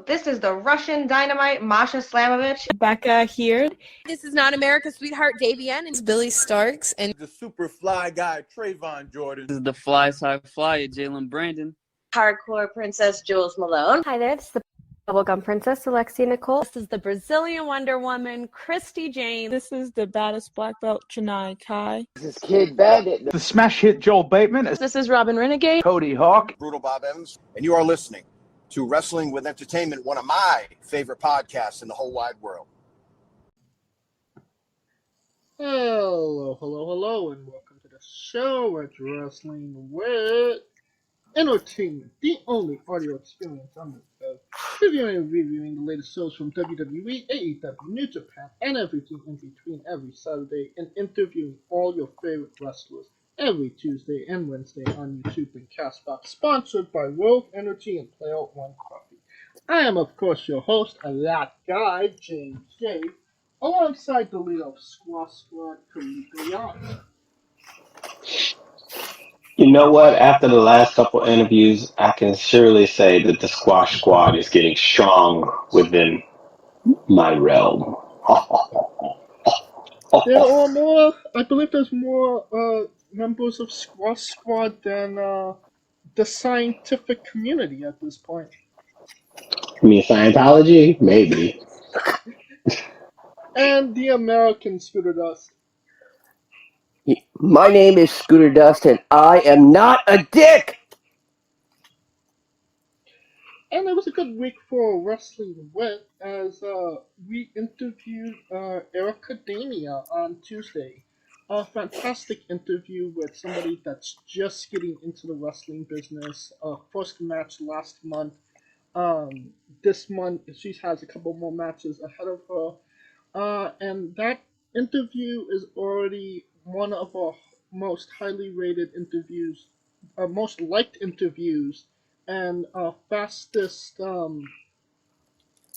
This is the Russian Dynamite, Masha Slamovich. Becca here. This is not America's Sweetheart, Davian. And It's Billy Starks. And the super fly guy, Trayvon Jordan. This is the fly side flyer, Jalen Brandon. Hardcore Princess, Jules Malone. Hi there, this is the Bubblegum Princess, Alexia Nicole. This is the Brazilian Wonder Woman, Christy Jane. This is the baddest black belt, Chennai Kai. This is Kid Bandit. The smash hit Joel Bateman. This is Robin Renegade. Cody Hawk. Brutal Bob Evans. And you are listening to Wrestling with Entertainment, one of my favorite podcasts in the whole wide world. Hello, and welcome to the show at Wrestling with Entertainment, the only audio experience on the web, reviewing and reviewing the latest shows from WWE, AEW, New Japan, and everything in between every Saturday, and interviewing all your favorite wrestlers every Tuesday and Wednesday on YouTube and Castbox, sponsored by World Energy and Player One Coffee. I am, of course, your host, that guy, James J., alongside the leader of Squash Squad, Kalika Young. You know what? After the last couple interviews, I can surely say that the Squash Squad is getting strong within my realm. There are more, I believe there's more members of Squash Squad than the scientific community at this point. You mean Scientology? Maybe. And the American Scooter Dust. My name is Scooter Dust, and I am not a dick! And it was a good week for Wrestling With, as we interviewed Erica Damia on Tuesday. A fantastic interview with somebody that's just getting into the wrestling business. First match last month. This month, she has a couple more matches ahead of her. And that interview is already one of our most highly rated interviews, most liked interviews, and fastest,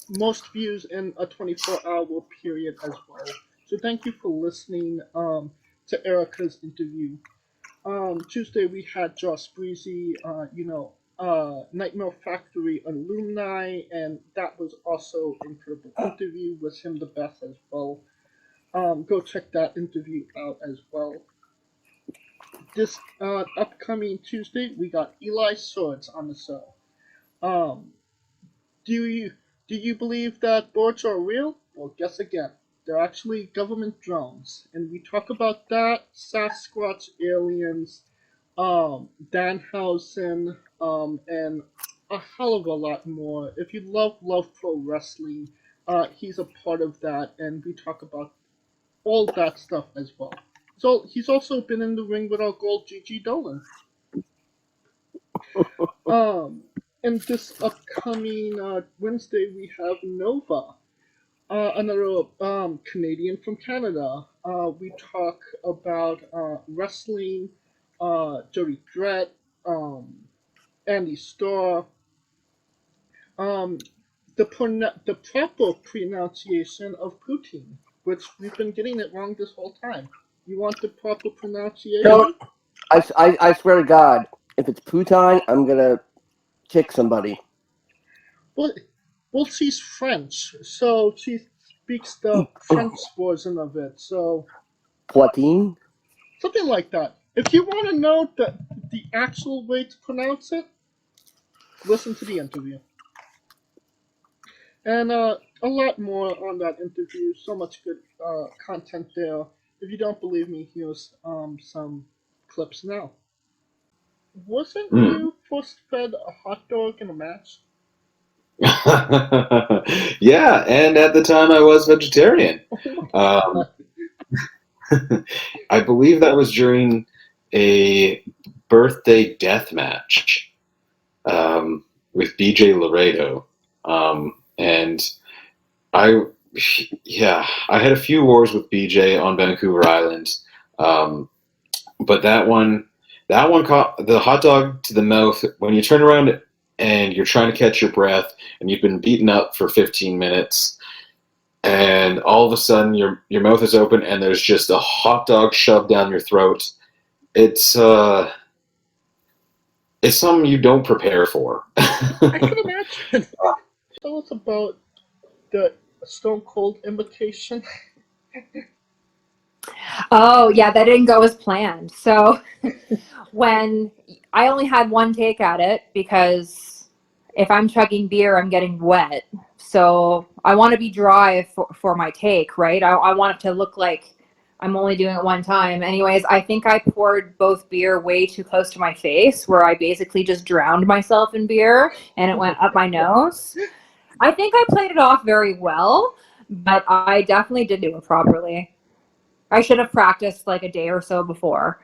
most views in a 24-hour period as well. So thank you for listening to Erica's interview. Tuesday we had Josh Breezy, Nightmare Factory alumni, and that was also an incredible interview. Was him the best as well. Go check that interview out as well. This upcoming Tuesday, we got Eli Swords on the show. Do you believe that birds are real? Well, guess again. They're actually government drones, and we talk about that, Sasquatch aliens, Danhausen, and a hell of a lot more. If you love pro wrestling, he's a part of that, and we talk about all that stuff as well. So he's also been in the ring with our gold Gigi Dolan. And this upcoming Wednesday we have Nova, another Canadian from Canada. We talk about wrestling, Jody Dredd, Andy Starr, the proper pronunciation of poutine, which we've been getting it wrong this whole time. You want the proper pronunciation? No, I swear to God, if it's poutine, I'm gonna kick somebody. Well, she's French, so she speaks the French version of it, so... Poutine? Something like that. If you want to know the actual way to pronounce it, listen to the interview. And a lot more on that interview, so much good content there. If you don't believe me, here's some clips now. Wasn't you first fed a hot dog in a match? Yeah, and at the time I was vegetarian. I believe that was during a birthday death match with BJ Laredo. And I had a few wars with BJ on Vancouver Island. But that one caught the hot dog to the mouth. When you turn around and you're trying to catch your breath and you've been beaten up for 15 minutes and all of a sudden your mouth is open and there's just a hot dog shoved down your throat. It's something you don't prepare for. I can imagine. tell us about the Stone Cold invitation? Oh, yeah, that didn't go as planned. So when I only had one take at it, because if I'm chugging beer, I'm getting wet. So I want to be dry for my take, right? I want it to look like I'm only doing it one time. Anyways, I think I poured both beer way too close to my face, where I basically just drowned myself in beer and it went up my nose. I think I played it off very well, but I definitely didn't do it properly. I should have practiced like a day or so before.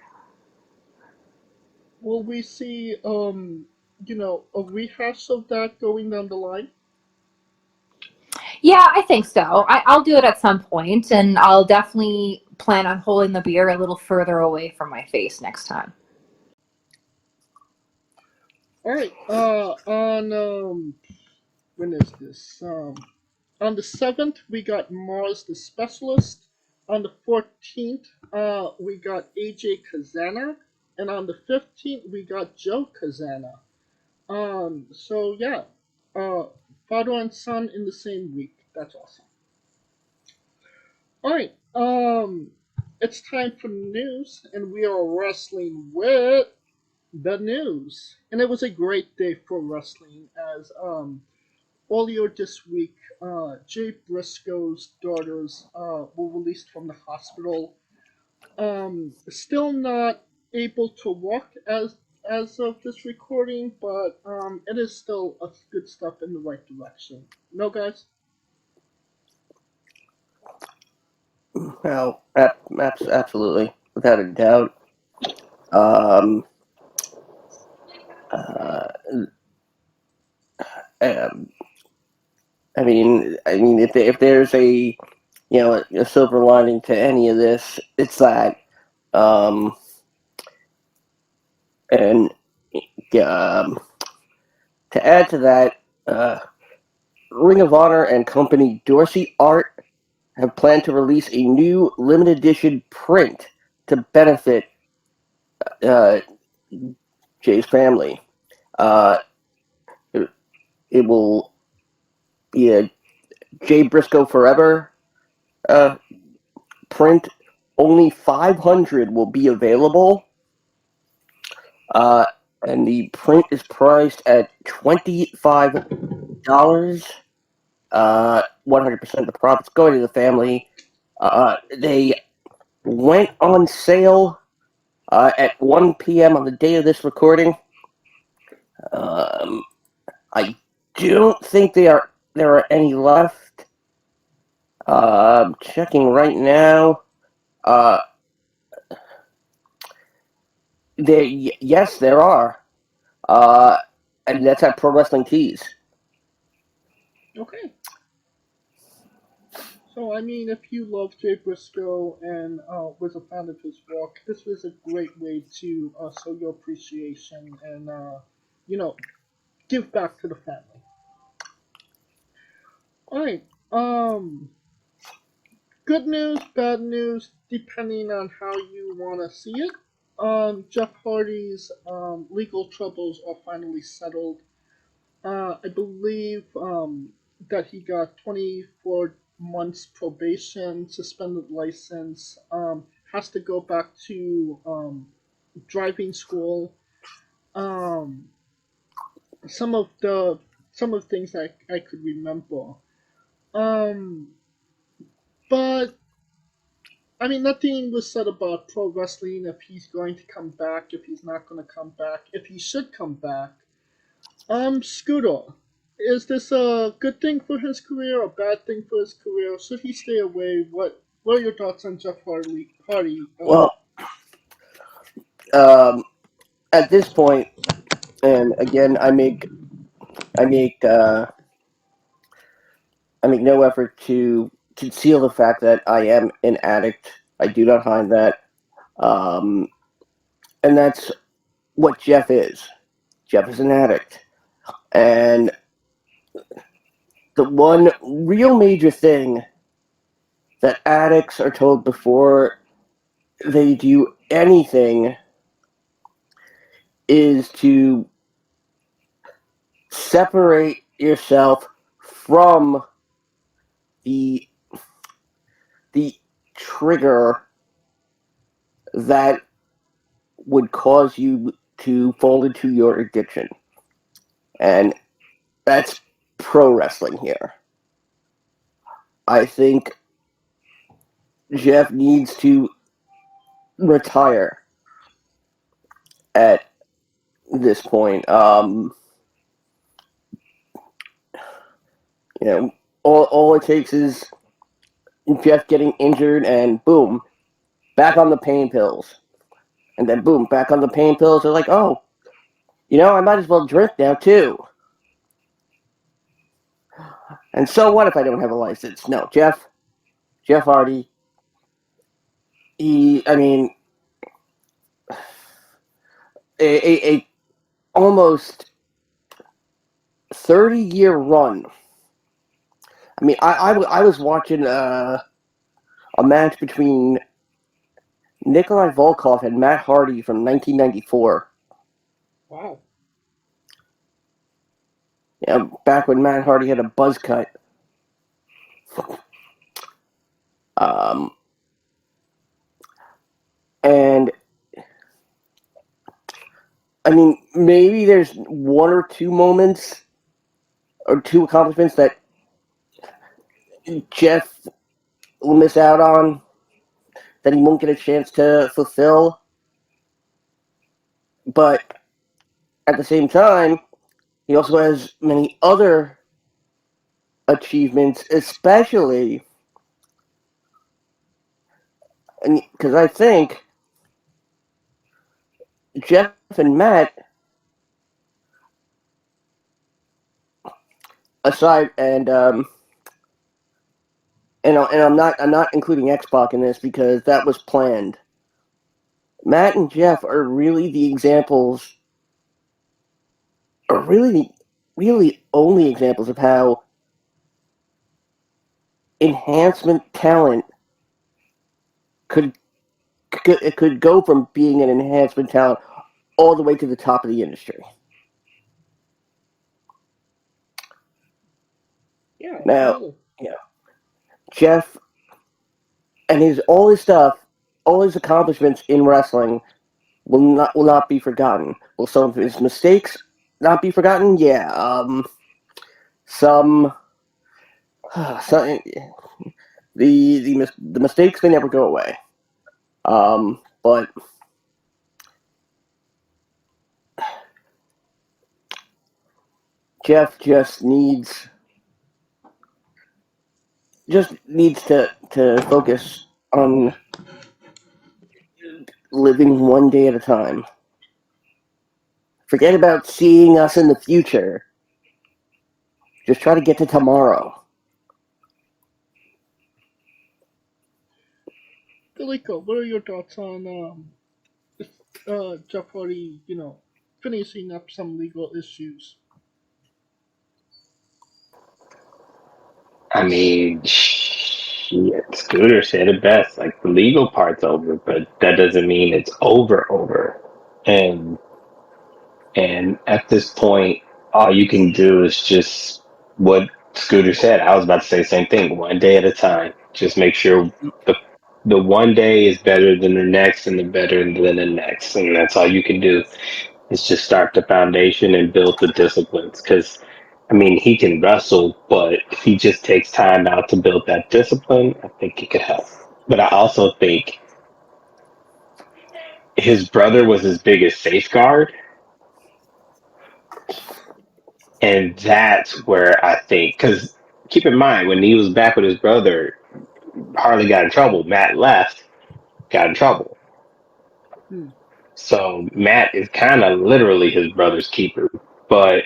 Will we see, a rehash of that going down the line? Yeah, I think so. I'll do it at some point, and I'll definitely plan on holding the beer a little further away from my face next time. All right. When is this? On the 7th, we got Mars the Specialist. On the 14th, we got AJ Kazana, and on the 15th, we got Joe Kazana. So yeah, father and son in the same week. That's awesome. All right. It's time for news, and we are wrestling with the news. And it was a great day for wrestling, as earlier this week, Jay Briscoe's daughters were released from the hospital. Still not able to walk as of this recording, but it is still a good step in the right direction. No, guys? Well, absolutely, without a doubt. Uh, I mean, if there's a silver lining to any of this, it's that. And to add to that, Ring of Honor and company Dorsey Art have planned to release a new limited edition print to benefit Jay's family. It will be a Jay Briscoe Forever print. Only 500 will be available. And the print is priced at $25. 100% of the profits going to the family. They went on sale at 1 p.m. on the day of this recording. I don't think there are any left. Checking right now. Yes, there are. And that's at Pro Wrestling Tees. Okay. So, I mean, if you love Jay Briscoe and was a fan of his work, this was a great way to show your appreciation and, give back to the family. Alright, good news, bad news, depending on how you want to see it. Jeff Hardy's legal troubles are finally settled. I believe that he got 24 months probation, suspended license, has to go back to driving school. Some of the things I could remember. But I mean, nothing was said about pro wrestling, if he's going to come back, if he's not going to come back, if he should come back. Scooter, is this a good thing for his career, a bad thing for his career? Should he stay away? What are your thoughts on Jeff Hardy? Well, at this point, and again, I make no effort to conceal the fact that I am an addict. I do not hide that. And that's what Jeff is. Jeff is an addict. And the one real major thing that addicts are told before they do anything is to separate yourself from the trigger that would cause you to fall into your addiction. And that's pro wrestling here. I think Jeff needs to retire at this point. All it takes is Jeff getting injured and boom, back on the pain pills. And then boom, back on the pain pills. They're like, oh, I might as well drink now too. And so what if I don't have a license? No, Jeff Hardy, a almost 30-year run. I was watching a match between Nikolai Volkov and Matt Hardy from 1994. Wow. Yeah, back when Matt Hardy had a buzz cut. And maybe there's one or two moments or two accomplishments that Jeff will miss out on, that he won't get a chance to fulfill. But at the same time, he also has many other achievements, especially, because I think Jeff and Matt, aside and I'm not including X-Pac in this because that was planned. Matt and Jeff are really the examples, are really only examples of how enhancement talent could go from being an enhancement talent all the way to the top of the industry. Yeah. Now, Jeff and all his stuff, all his accomplishments in wrestling will not be forgotten. Will some of his mistakes not be forgotten? Yeah. Some the mistakes, they never go away. But Jeff just needs to focus on living one day at a time. Forget about seeing us in the future. Just try to get to tomorrow. Kaliko, what are your thoughts on Jeff Hardy, finishing up some legal issues? Scooter said it best. Like, the legal part's over, but that doesn't mean it's over. And at this point, all you can do is just what Scooter said. I was about to say the same thing. One day at a time. Just make sure the one day is better than the next, and the better than the next, and that's all you can do. Is just start the foundation and build the disciplines. Because he can wrestle, but if he just takes time out to build that discipline, I think it could help. But I also think his brother was his biggest safeguard. And that's where I think, because keep in mind, when he was back with his brother, Harley got in trouble. Matt left, got in trouble. So Matt is kind of literally his brother's keeper. But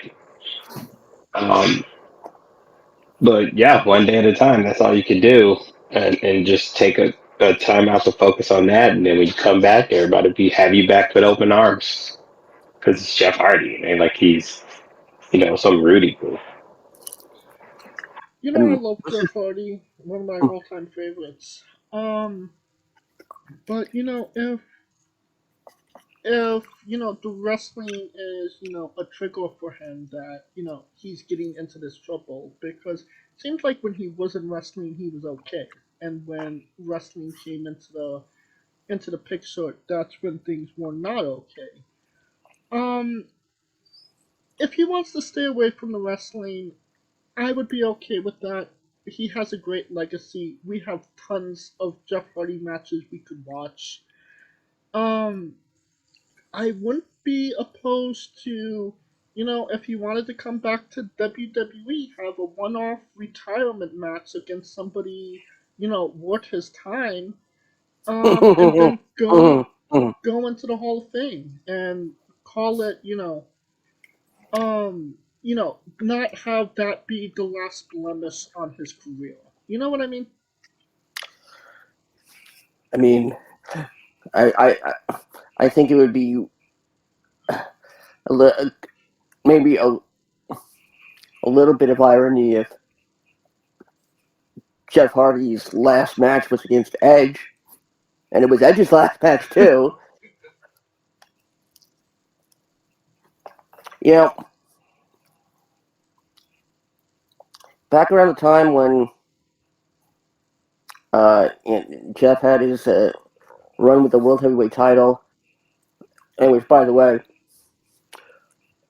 yeah, one day at a time. That's all you can do, and just take a time out to focus on that. And then when you come back, everybody have you back with open arms, because it's Jeff Hardy. It ain't like he's some Rudy boo. I love Jeff Hardy, one of my all-time favorites. But if if the wrestling is a trigger for him, that he's getting into this trouble, because it seems like when he wasn't wrestling he was okay, and when wrestling came into the picture, that's when things were not okay. Um, if he wants to stay away from the wrestling, I would be okay with that. He has a great legacy. We have tons of Jeff Hardy matches we could watch. Um, I wouldn't be opposed to, if he wanted to come back to WWE, have a one-off retirement match against somebody, worth his time, and then go into the Hall of Fame and call it, not have that be the last blemish on his career. You know what I mean? I mean, I think it would be maybe a little bit of irony if Jeff Hardy's last match was against Edge, and it was Edge's last match too. Back around the time when Jeff had his run with the World Heavyweight title, and which, by the way,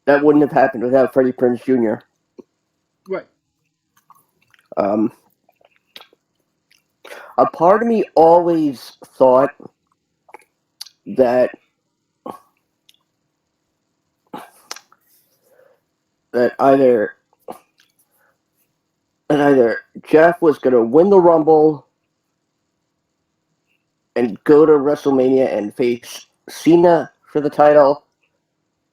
that wouldn't have happened without Freddie Prinze Jr. Right. A part of me always thought that either Jeff was going to win the Rumble and go to WrestleMania and face Cena for the title,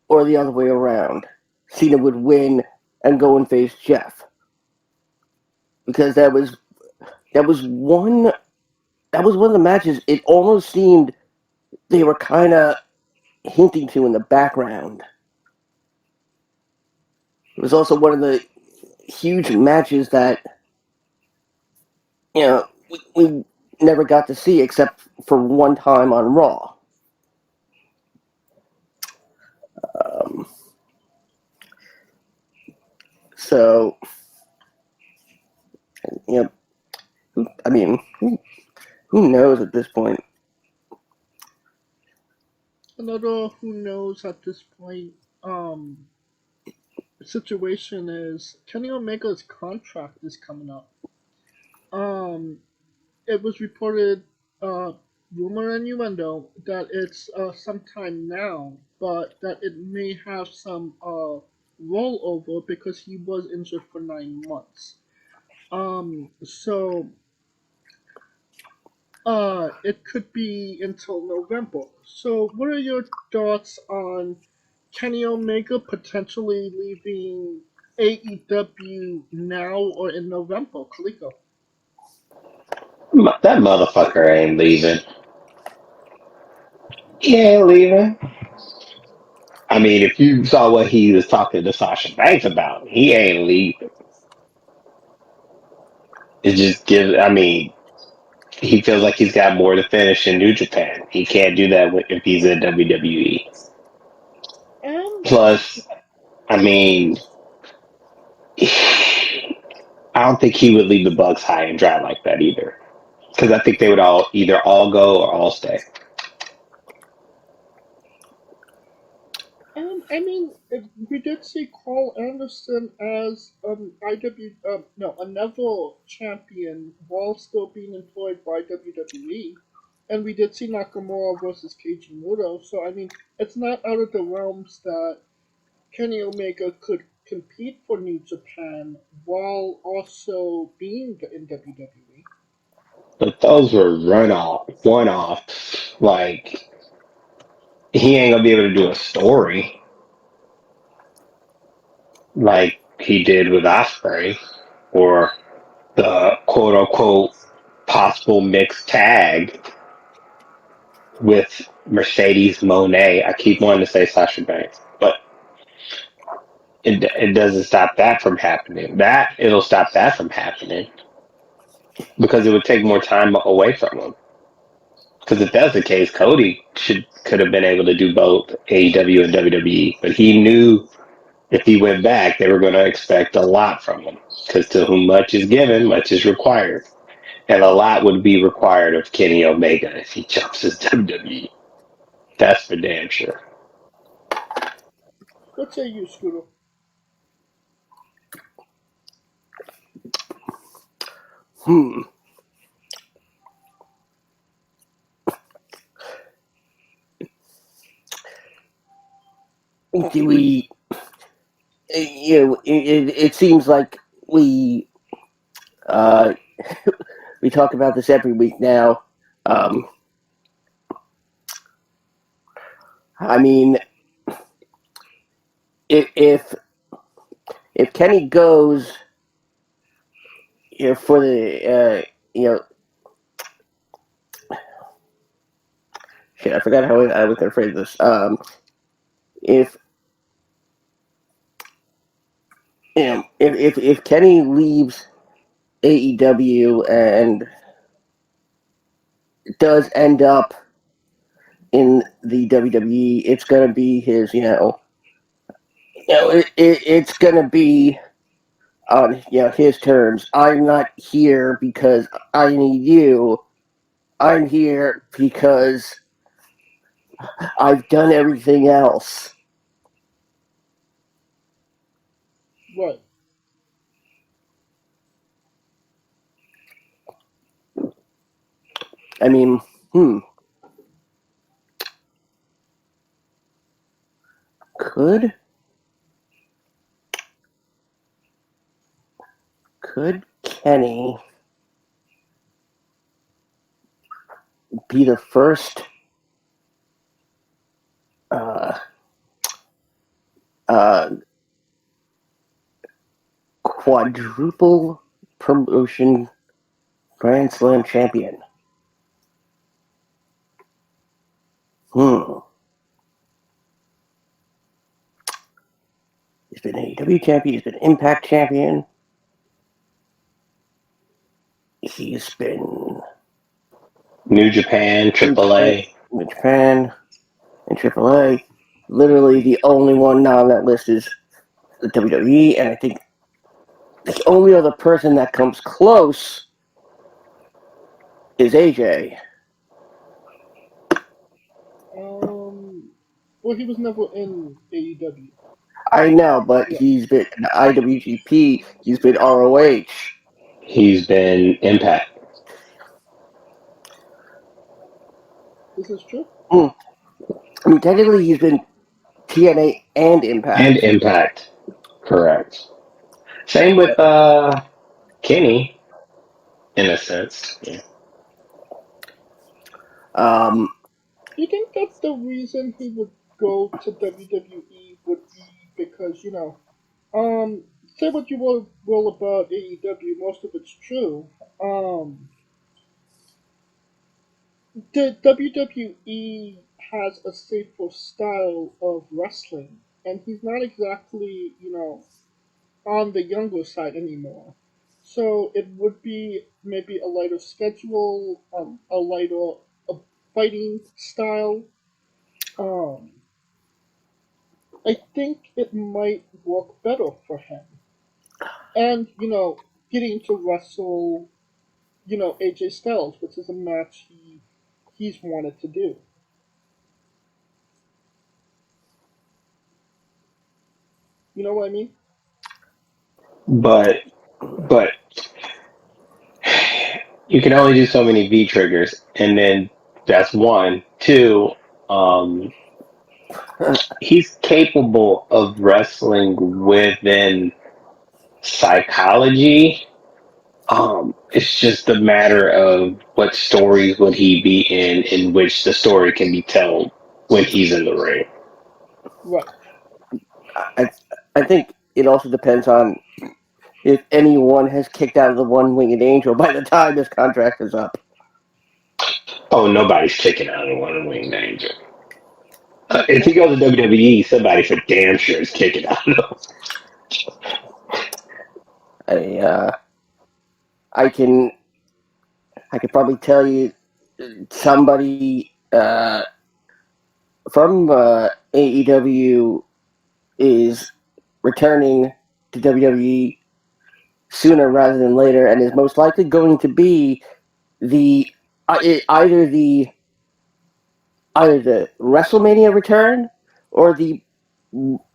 or the other way around. Cena would win and go and face Jeff. Because that was one of the matches it almost seemed they were kind of hinting to in the background. It was also one of the huge matches that we never got to see except for one time on Raw. So, I mean, who knows at this point? Another who knows at this point situation is Kenny Omega's contract is coming up. It was reported, rumor and innuendo, that it's sometime now, but that it may have some rollover because he was injured for 9 months. So it could be until November. So what are your thoughts on Kenny Omega potentially leaving AEW now or in November? Kaliko? That motherfucker ain't leaving. He ain't leaving. I mean, if you saw what he was talking to Sasha Banks about, he ain't leaving. It just gives, I mean, he feels like he's got more to finish in New Japan. He can't do that if he's in WWE. Plus, I mean, I don't think he would leave the Bucks high and dry like that either. Because I think they would either all go or all stay. I mean, we did see Carl Anderson as a Neville champion while still being employed by WWE, and we did see Nakamura versus Keiji Muto. So I mean, it's not out of the realms that Kenny Omega could compete for New Japan while also being in WWE. But those were one-off. Like, he ain't gonna be able to do a story like he did with Ospreay, or the quote-unquote possible mixed tag with Mercedes Moné. I keep wanting to say Sasha Banks, but it doesn't stop that from happening. It'll stop that from happening because it would take more time away from him. Because if that's the case, Cody could have been able to do both AEW and WWE, but he knew if he went back, they were going to expect a lot from him. Because to whom much is given, much is required, and a lot would be required of Kenny Omega if he jumps his WWE. That's for damn sure. What say you, Scooter? Do we? It seems like we we talk about this every week now. I mean, if Kenny goes, for the shit, I forgot how I was going to phrase this. If Kenny leaves AEW and does end up in the WWE, it's gonna be his, it's gonna be on his terms. I'm not here because I need you. I'm here because I've done everything else. Right. I mean, Could Kenny be the first quadruple promotion Grand Slam champion? He's been AEW champion. He's been Impact champion. He's been New Japan, AAA. New Japan, and AAA. Literally, the only one now on that list is the WWE, and I think the only other person that comes close is AJ. Well, he was never in AEW. I know, but he's been IWGP. He's been ROH. He's been Impact. This is true. I mean, technically, he's been TNA and Impact. And Impact. Correct. Same with Kenny, in a sense. Yeah. Do you think that's the reason he would go to WWE would be because, say what you will about AEW, most of it's true. The WWE has a safer style of wrestling, and he's not exactly, on the younger side anymore. So it would be maybe a lighter schedule, a lighter fighting style. I think it might work better for him. And, getting to wrestle, AJ Styles, which is a match he's wanted to do. You know what I mean? But you can only do so many V triggers, and then that's one. Two, he's capable of wrestling within psychology. It's just a matter of what stories would he be in which the story can be told when he's in the ring. Right. I think it also depends on if anyone has kicked out of the One-Winged Angel by the time his contract is up. Oh, nobody's kicking out of the One-Winged Angel. If he goes to WWE, somebody for damn sure is kicking out of him. I can probably tell you somebody from AEW is returning to WWE sooner rather than later, and is most likely going to be the either the WrestleMania return or the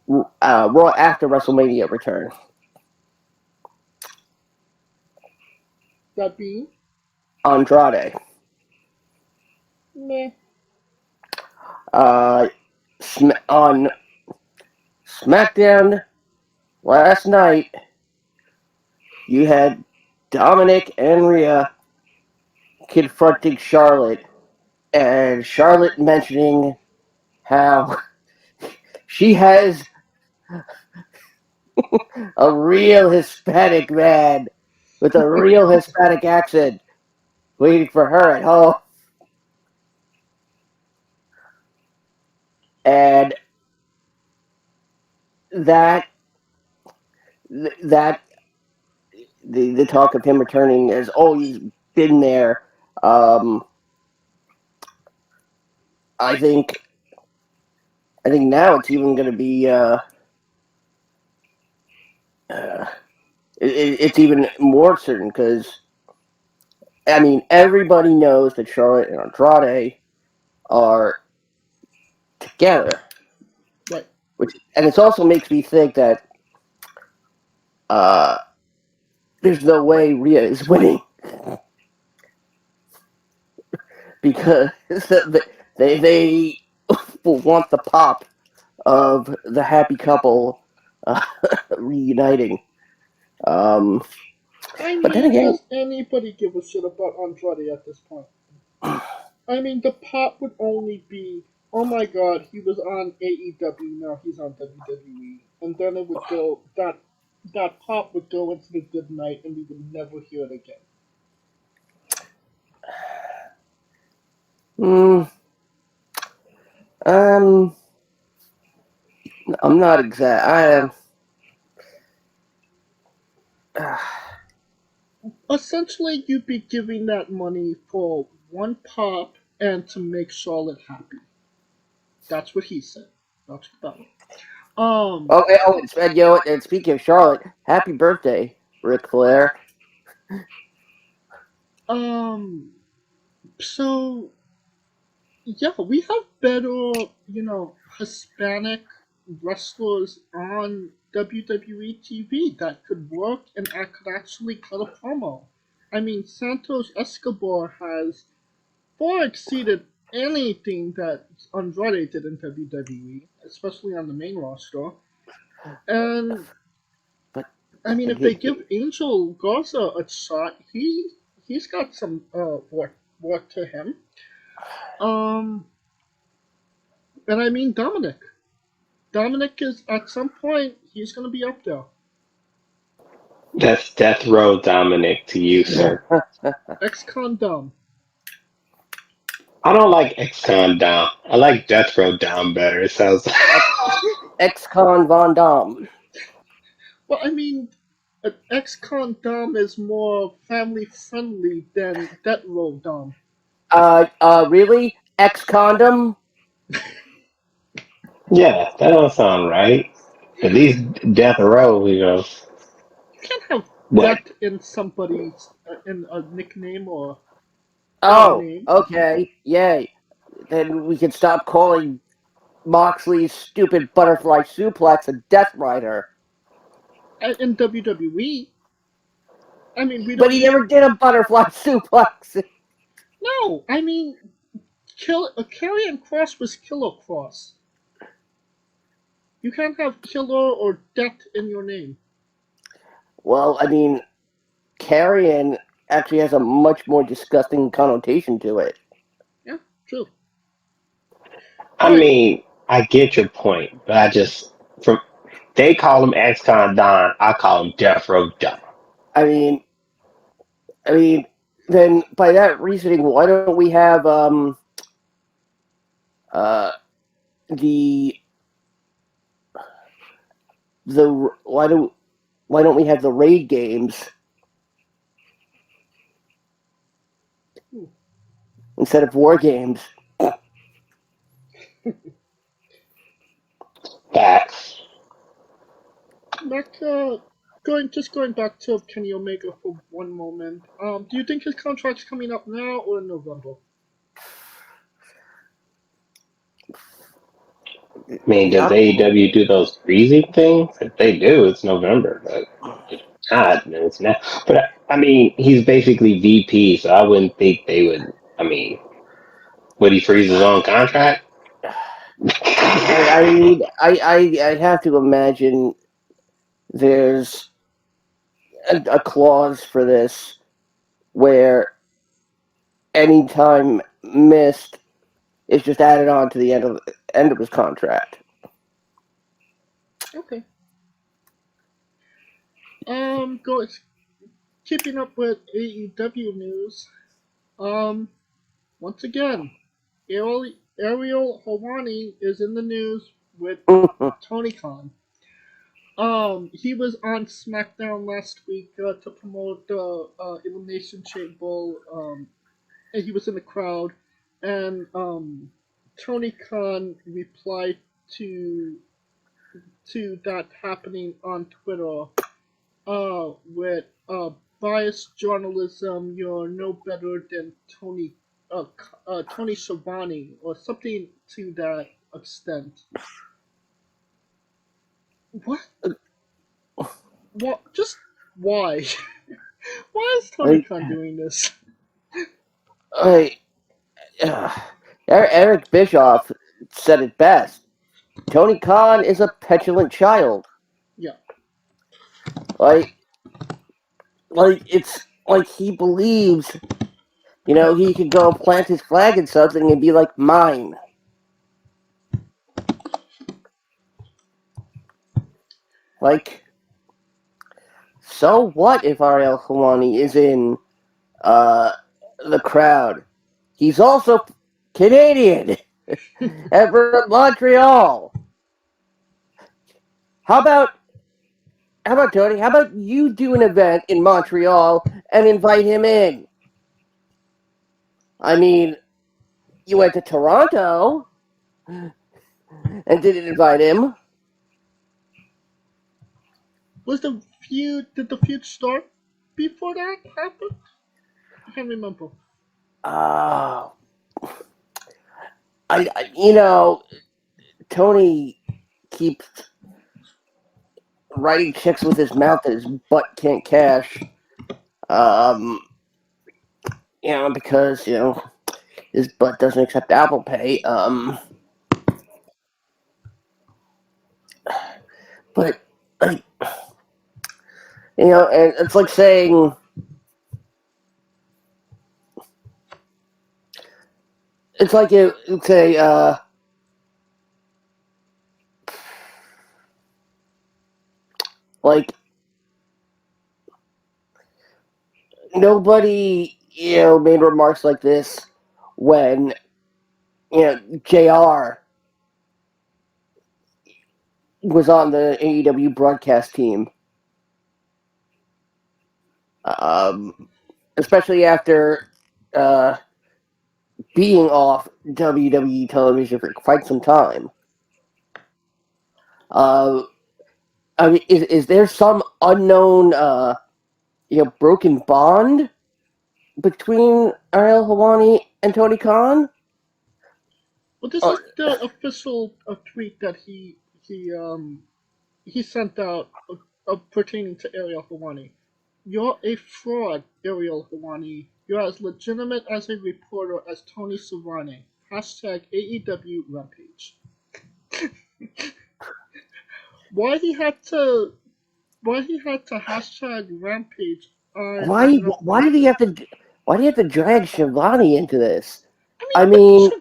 Raw after WrestleMania return. That being Andrade. meh. On SmackDown last night, you had Dominic and Rhea confronting Charlotte, and Charlotte mentioning how she has a real Hispanic man with a real Hispanic accent waiting for her at home. And that the talk of him returning has always been there. I think now it's even going to be it's even more certain, because I mean, everybody knows that Charlotte and Andrade are together, Right? And it also makes me think that there's no way Rhea is winning because they will want the pop of the happy couple reuniting. I But then mean, again, does anybody give a shit about Andrade at this point? I mean, the pop would only be, oh my god, he was on AEW, now he's on WWE. And then it would go, that pop would go into the good night and we would never hear it again. I'm not exact. I am. Essentially, you'd be giving that money for one pop and to make Charlotte happy. That's what he said. That's about it. And speaking of Charlotte, happy birthday, Ric Flair. So yeah, we have better, Hispanic wrestlers on WWE TV that could work and could actually cut a promo. I mean, Santos Escobar has far exceeded anything that Andrade did in WWE, especially on the main roster. And I mean, if they give Angel Garza a shot, he's got some work to him. And I mean Dominic. Dominic is, at some point, he's going to be up there. That's Death Row Dominic to you, sir. Ex-con Dom. I don't like Ex-Con Dom. I like Death Row Dom better. It sounds like Ex-con Von Dom. Well, I mean, Ex-con Dom is more family-friendly than Death Row Dom. Really? Ex-condom? Yeah, that don't sound right. At least Death Row, you know. You can't have What? death in somebody's in a nickname or name. Okay, yay. Then we can stop calling Moxley's stupid butterfly suplex a Death Rider. In WWE, I mean, we don't. But he never did a butterfly suplex. No, I mean, Karrion Kross was Killer Kross. You can't have killer or death in your name. Well, I mean, Karrion actually has a much more disgusting connotation to it. Yeah, true. I mean, I get your point, but they call him Ex-Con Don, I call him Death Row Don. I mean, then by that reasoning, why don't we have why don't we have the raid games? instead of War Games. Facts. Going back to Kenny Omega for one moment. Do you think his contract's coming up now or in November? I mean, does AEW do those freezing things? If they do, it's November. But if not, then it's now. But I mean, he's basically VP, so I wouldn't think they would. I mean, would he freeze his own contract? I mean, I have to imagine there's a clause for this where any time missed is just added on to the end of his contract. Okay. Keeping up with AEW news. Once again, Ariel Helwani is in the news with Tony Khan. He was on SmackDown last week to promote the Elimination Chamber. And he was in the crowd, and Tony Khan replied to that happening on Twitter with biased journalism. You're no better than Tony Schiavone, or something to that extent. What? What? Just why? Why is Tony Khan doing this? Eric Bischoff said it best. Tony Khan is a petulant child. Yeah. Like it's like he believes, he could go plant his flag in something and be like, mine. Like, so what if Ariel Helwani is in the crowd? He's also Canadian and from Montreal. How about Tony? How about you do an event in Montreal and invite him in? I mean, you went to Toronto and didn't invite him. Did the feud start before that happened? I can't remember. Tony keeps writing checks with his mouth that his butt can't cash. Because, his butt doesn't accept Apple Pay. But, and it's like saying, it's like it's a, like, nobody, made remarks like this when, JR was on the AEW broadcast team. Especially after being off WWE television for quite some time. I mean, is there some unknown, broken bond between Ariel Helwani and Tony Khan? Well, this is the official tweet that he sent out pertaining to Ariel Helwani. You're a fraud, Ariel Helwani. You're as legitimate as a reporter as Tony Schiavone. Hashtag AEW Rampage. Why he had to hashtag Rampage? Why did he have to drag Schiavone into this? I mean,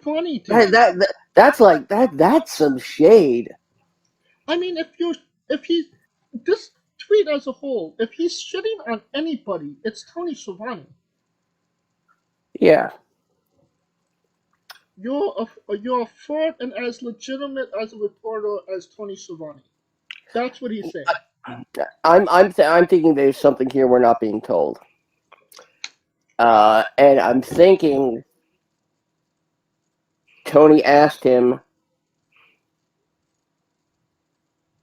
that's some shade. I mean, this tweet as a whole, if he's shitting on anybody, it's Tony Schiavone. Yeah. You're a fraud and as legitimate as a reporter as Tony Schiavone. That's what he's saying. I'm thinking there's something here we're not being told. And I'm thinking Tony asked him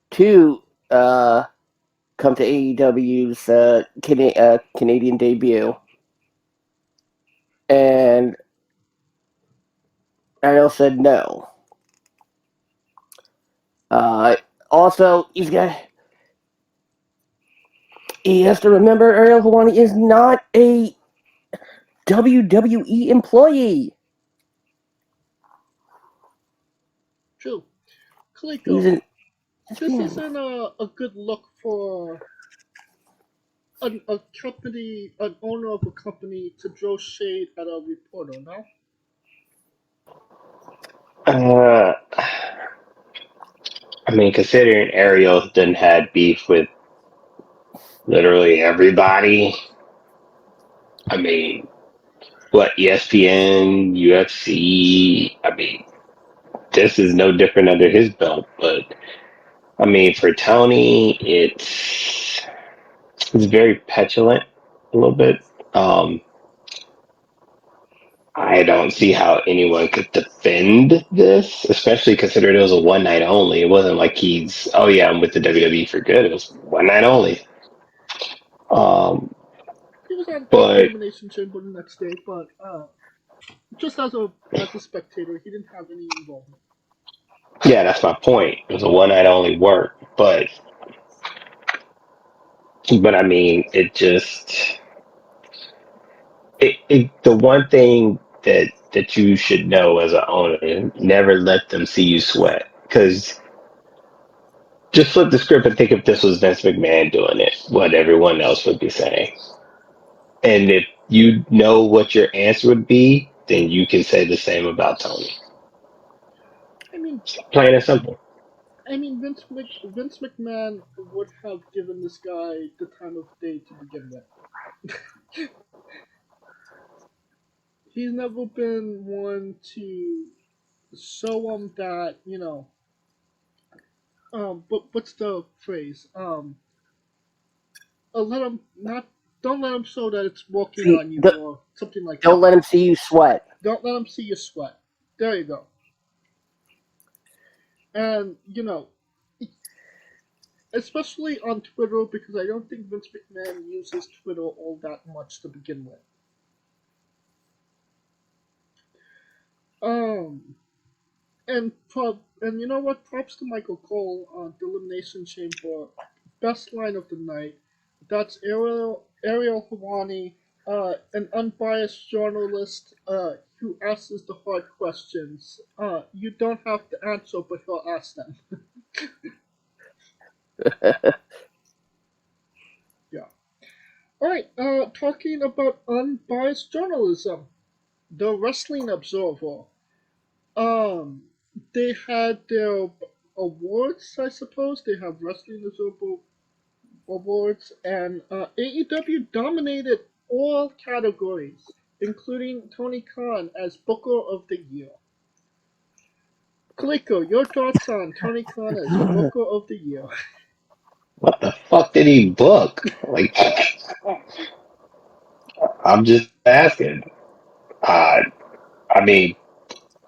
to come to AEW's Canadian debut, and Ariel said no. Also, he has to remember Ariel Helwani is not a WWE employee. True. Kaliko, this isn't a good look for a company, an owner of a company to throw shade at a reporter, no? I mean, considering Ariel done had beef with literally everybody, I mean, what, ESPN, UFC, I mean, this is no different under his belt, but I mean, for Tony, it's very petulant a little bit. I don't see how anyone could defend this, especially considering it was a one night only. It wasn't like oh yeah, I'm with the WWE for good. It was one night only. He was on But Elimination Chamber the next day, but just as a spectator, he didn't have any involvement. yeah, that's my point. It was a one night only work, but I mean, the one thing that you should know as an owner, never let them see you sweat, because just flip the script and think if this was Vince McMahon doing it, what everyone else would be saying. And if you know what your answer would be, then you can say the same about Tony. I mean, Plain and simple. I mean, Vince McMahon would have given this guy the time of day to begin with. He's never been one to show him that, but what's the phrase? Let him not. Don't let him show that it's working on you or something like that. Don't let him see you sweat. Don't let him see you sweat. There you go. And, especially on Twitter, because I don't think Vince McMahon uses Twitter all that much to begin with. And you know what? Props to Michael Cole on the Elimination Chamber. Best line of the night. That's Ariel Helwani, an unbiased journalist who asks the hard questions. You don't have to answer, but he'll ask them. Yeah. Alright, talking about unbiased journalism. The Wrestling Observer. They had their awards, I suppose. They have Wrestling Observer awards, and AEW dominated all categories, including Tony Khan as Booker of the Year. Kaliko, your thoughts on Tony Khan as Booker of the Year? What the fuck did he book? Like, I'm just asking. I mean,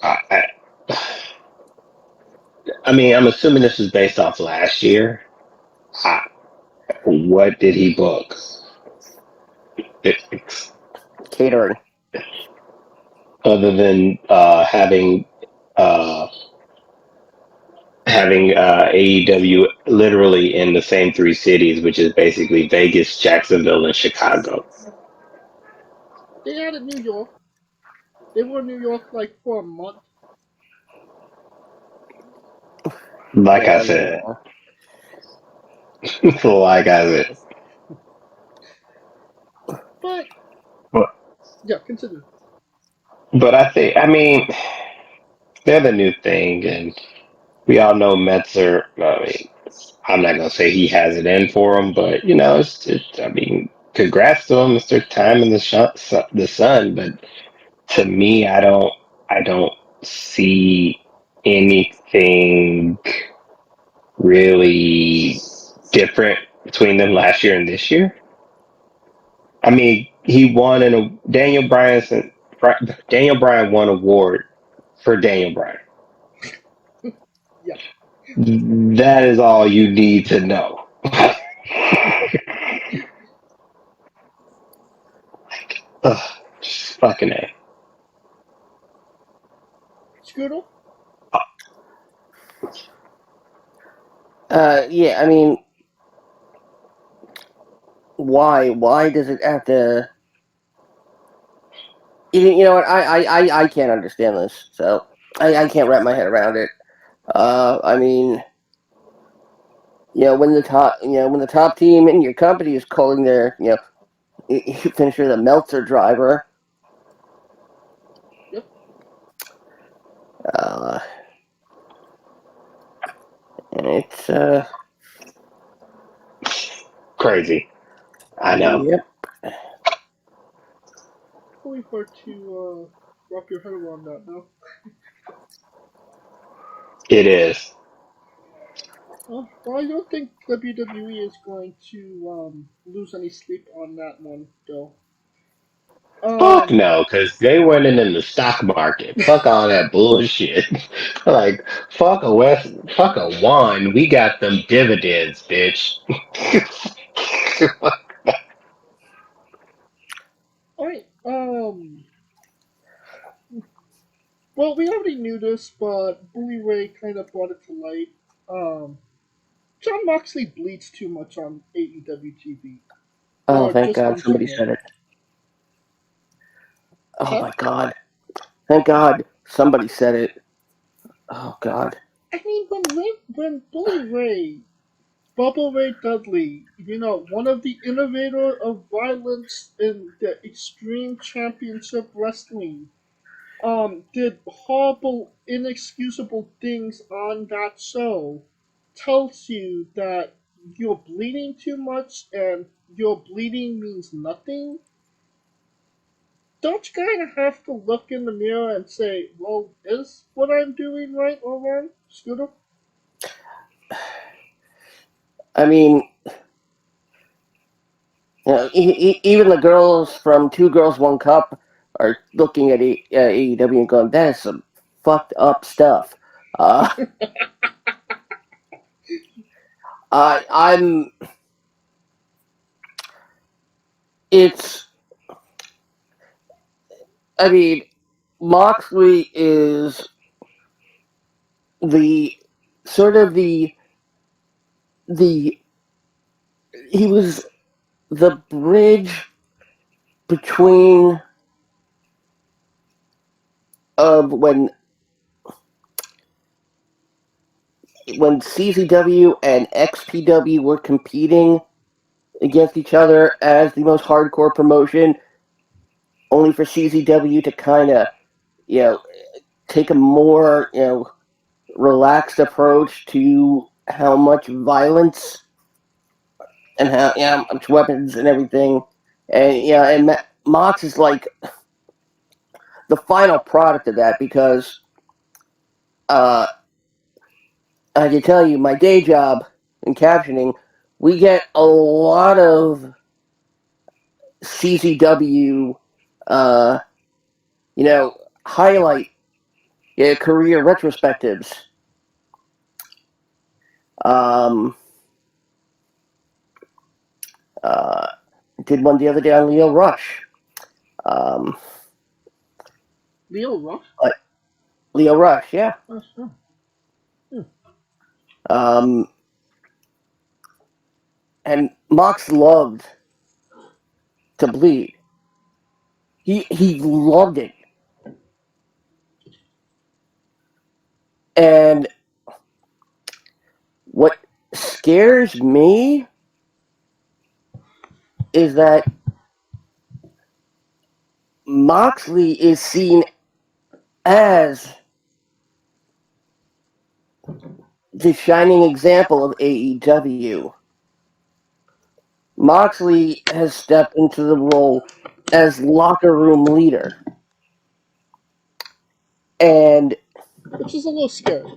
I mean, I'm assuming this is based off last year. What did he book? Catering. Other than having AEW literally in the same three cities, which is basically Vegas, Jacksonville, and Chicago. They had it in New York. They were in New York like for a month. Like I said. But yeah, continue. But I mean, they're the new thing, and we all know Metzer. I mean, I'm not gonna say he has it in for him, but I mean, congrats to him. It's their time in the sun. But to me, I don't see anything really different between them last year and this year. I mean, he won Daniel Bryan won award for Daniel Bryan. Yeah. That is all you need to know. Ugh, just fucking A. Scooter? Yeah, I mean, why? Why does it have to? You know what? I can't understand this. So I can't wrap my head around it. I mean, when the top team in your company is calling their finisher the Meltzer driver. Yep. And it's crazy. I know. Yep. Really hard to wrap your head around that now. It is. Well, I don't think WWE is going to lose any sleep on that one, though. Fuck no, because they went in the stock market. Fuck all that bullshit. Like, fuck a one. We got them dividends, bitch. Alright, well, we already knew this, but Bully Ray kind of brought it to light. Jon Moxley bleeds too much on AEW TV. Oh, Or thank just God in somebody general. said it. Oh Huh? my God. Thank God somebody said it. Oh God. I mean, when Bully Ray, Bubba Ray Dudley, one of the innovator of violence in the Extreme Championship Wrestling, did horrible, inexcusable things on that show, tells you that you're bleeding too much and your bleeding means nothing, don't you kind of have to look in the mirror and say, well, is what I'm doing right or wrong, Scooter? I mean, even the girls from Two Girls One Cup are looking at AEW and going, "That is some fucked up stuff." I'm. It's. I mean, Moxley is the sort of the he was the bridge between when CZW and XPW were competing against each other as the most hardcore promotion, only for CZW to kind of, take a more, relaxed approach to how much violence and how much weapons and everything. And Mox is like the final product of that because I can tell you, my day job in captioning, we get a lot of CZW, highlight career retrospectives. Did one the other day on Leo Rush. Leo Rush? Leo Rush, yeah. Oh, sure. And Mox loved to bleed. He loved it. And what scares me is that Moxley is seen as the shining example of AEW. Moxley has stepped into the role as locker room leader. And which is a little scary.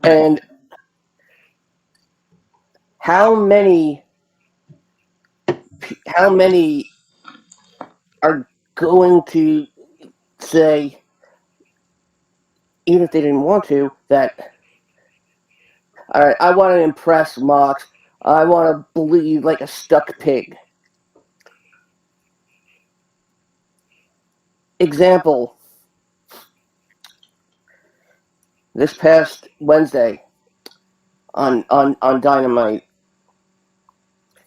And how many are going to say, even if they didn't want to, that, all right, I want to impress Mox. I want to bleed like a stuck pig. Example, this past Wednesday on Dynamite,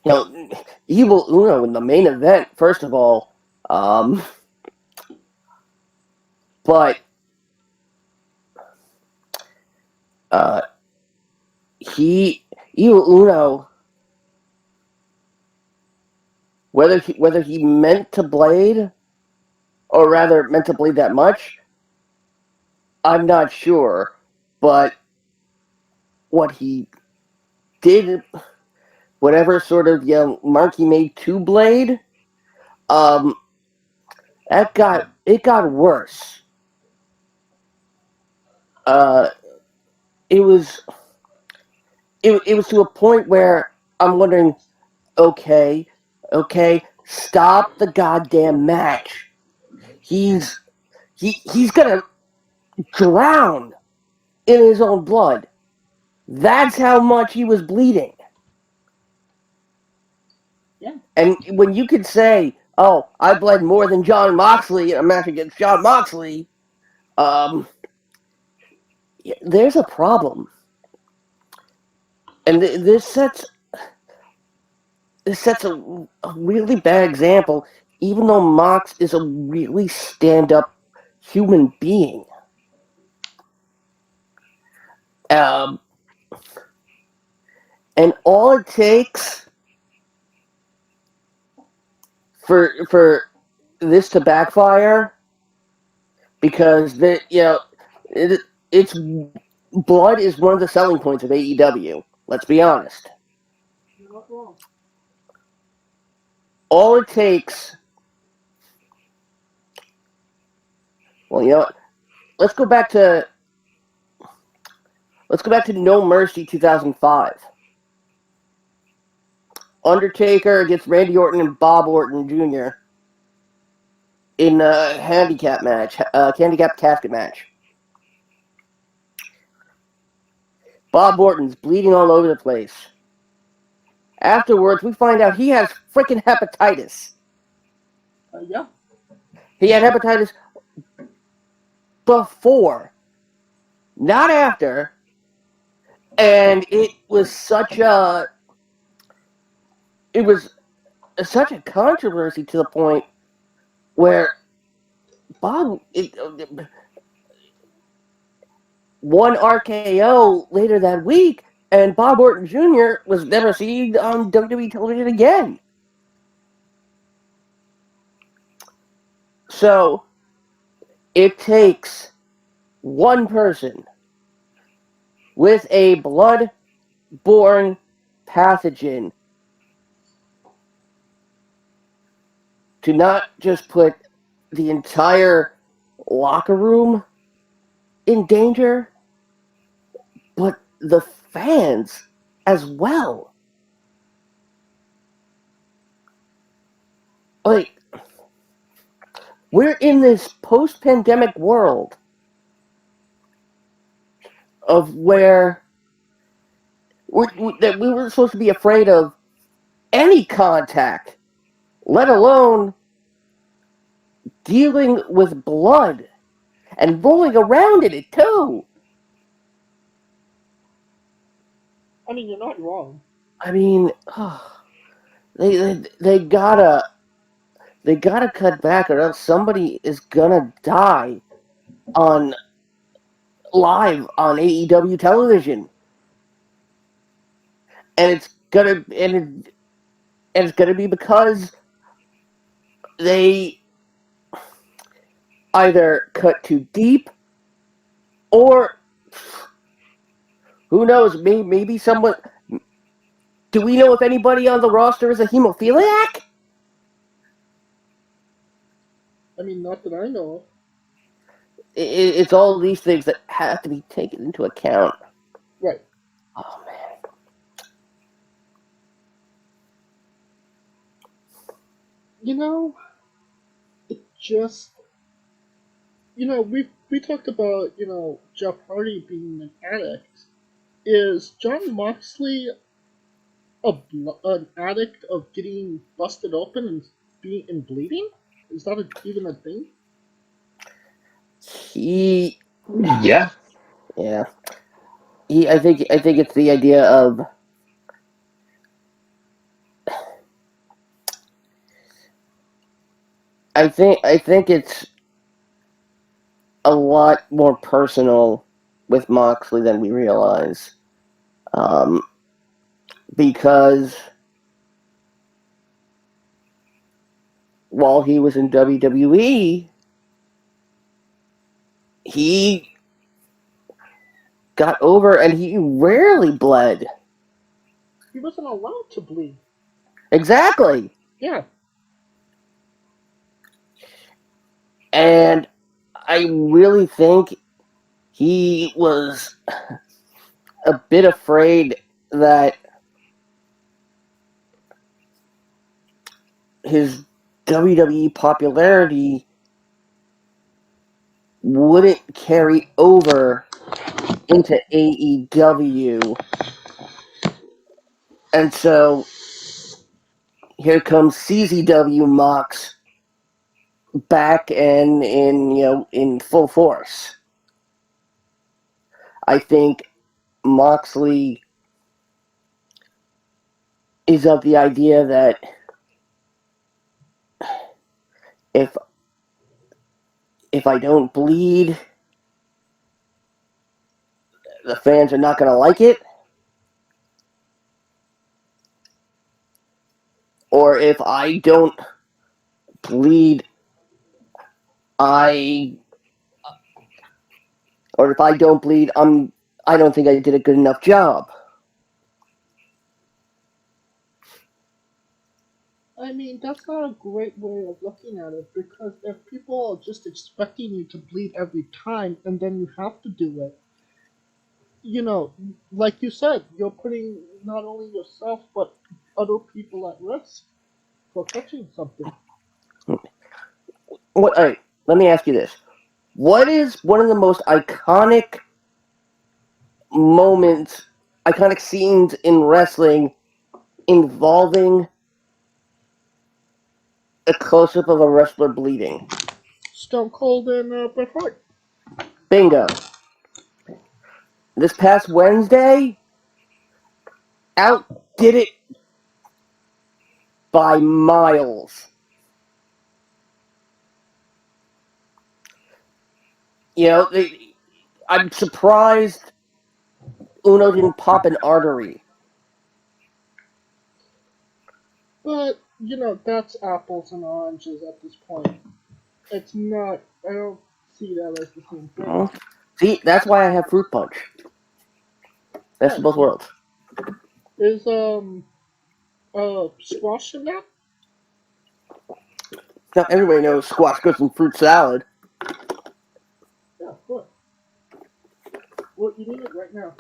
you know, Evil Uno in the main event, first of all, but Evil Uno, whether he meant to blade, or rather meant to bleed that much, I'm not sure, but what he did, whatever sort of mark he made to blade, it got worse. It was to a point where I'm wondering, okay, stop the goddamn match. He's gonna drown in his own blood. That's how much he was bleeding. Yeah. And when you could say, "Oh, I bled more than Jon Moxley in a match against Jon Moxley," there's a problem. And this sets a really bad example, even though Mox is a really stand-up human being. And all it takes for this to backfire, because it's blood is one of the selling points of AEW. Let's be honest. You're not wrong. All it takes. Well, you know what? Let's go back to No Mercy 2005. Undertaker against Randy Orton and Bob Orton Jr. in a handicap casket match. Bob Orton's bleeding all over the place. Afterwards, we find out he has freaking hepatitis. Yeah. He had hepatitis before, not after, and it was such a controversy to the point where Bob won RKO later that week, and Bob Orton Jr. was never seen on WWE television again. So, it takes one person with a blood-borne pathogen to not just put the entire locker room in danger, but the fans as well. Like, we're in this post-pandemic world of where that we were supposed to be afraid of any contact, let alone dealing with blood and rolling around in it too. I mean, you're not wrong. I mean, they gotta cut back, or else somebody is gonna die live on AEW television, and it's gonna be because they either cut too deep, or who knows, maybe someone. Do we know if anybody on the roster is a hemophiliac? I mean, not that I know of. It's all these things that have to be taken into account. Right. Oh, man. You know, it just... we talked about Jeff Hardy being an addict. Is Jon Moxley an addict of getting busted open and bleeding? Is that even a thing? Yeah. I think it's the idea of I think it's a lot more personal with Moxley than we realize. Because while he was in WWE, he got over and he rarely bled. He wasn't allowed to bleed. Exactly. Yeah. And I really think he was a bit afraid that his WWE popularity wouldn't carry over into AEW. And so here comes CZW Mox back and in full force. I think Moxley is of the idea that if I don't bleed, the fans are not going to like it. Or if I don't bleed, I don't think I did a good enough job. I mean, that's not a great way of looking at it, because if people are just expecting you to bleed every time and then you have to do it, like you said, you're putting not only yourself but other people at risk for catching something. Let me ask you this. What is one of the most iconic scenes in wrestling involving a close-up of a wrestler bleeding? Stone Cold and Bret Hart. Bingo. This past Wednesday, outdid it by miles. I'm surprised Uno didn't pop an artery. But, that's apples and oranges at this point. It's not, I don't see that as the same thing. Oh. See, that's why I have fruit punch. Best of both worlds. Is, squash in that? Now, everybody knows squash goes in fruit salad. Yeah, good. We're eating it right now.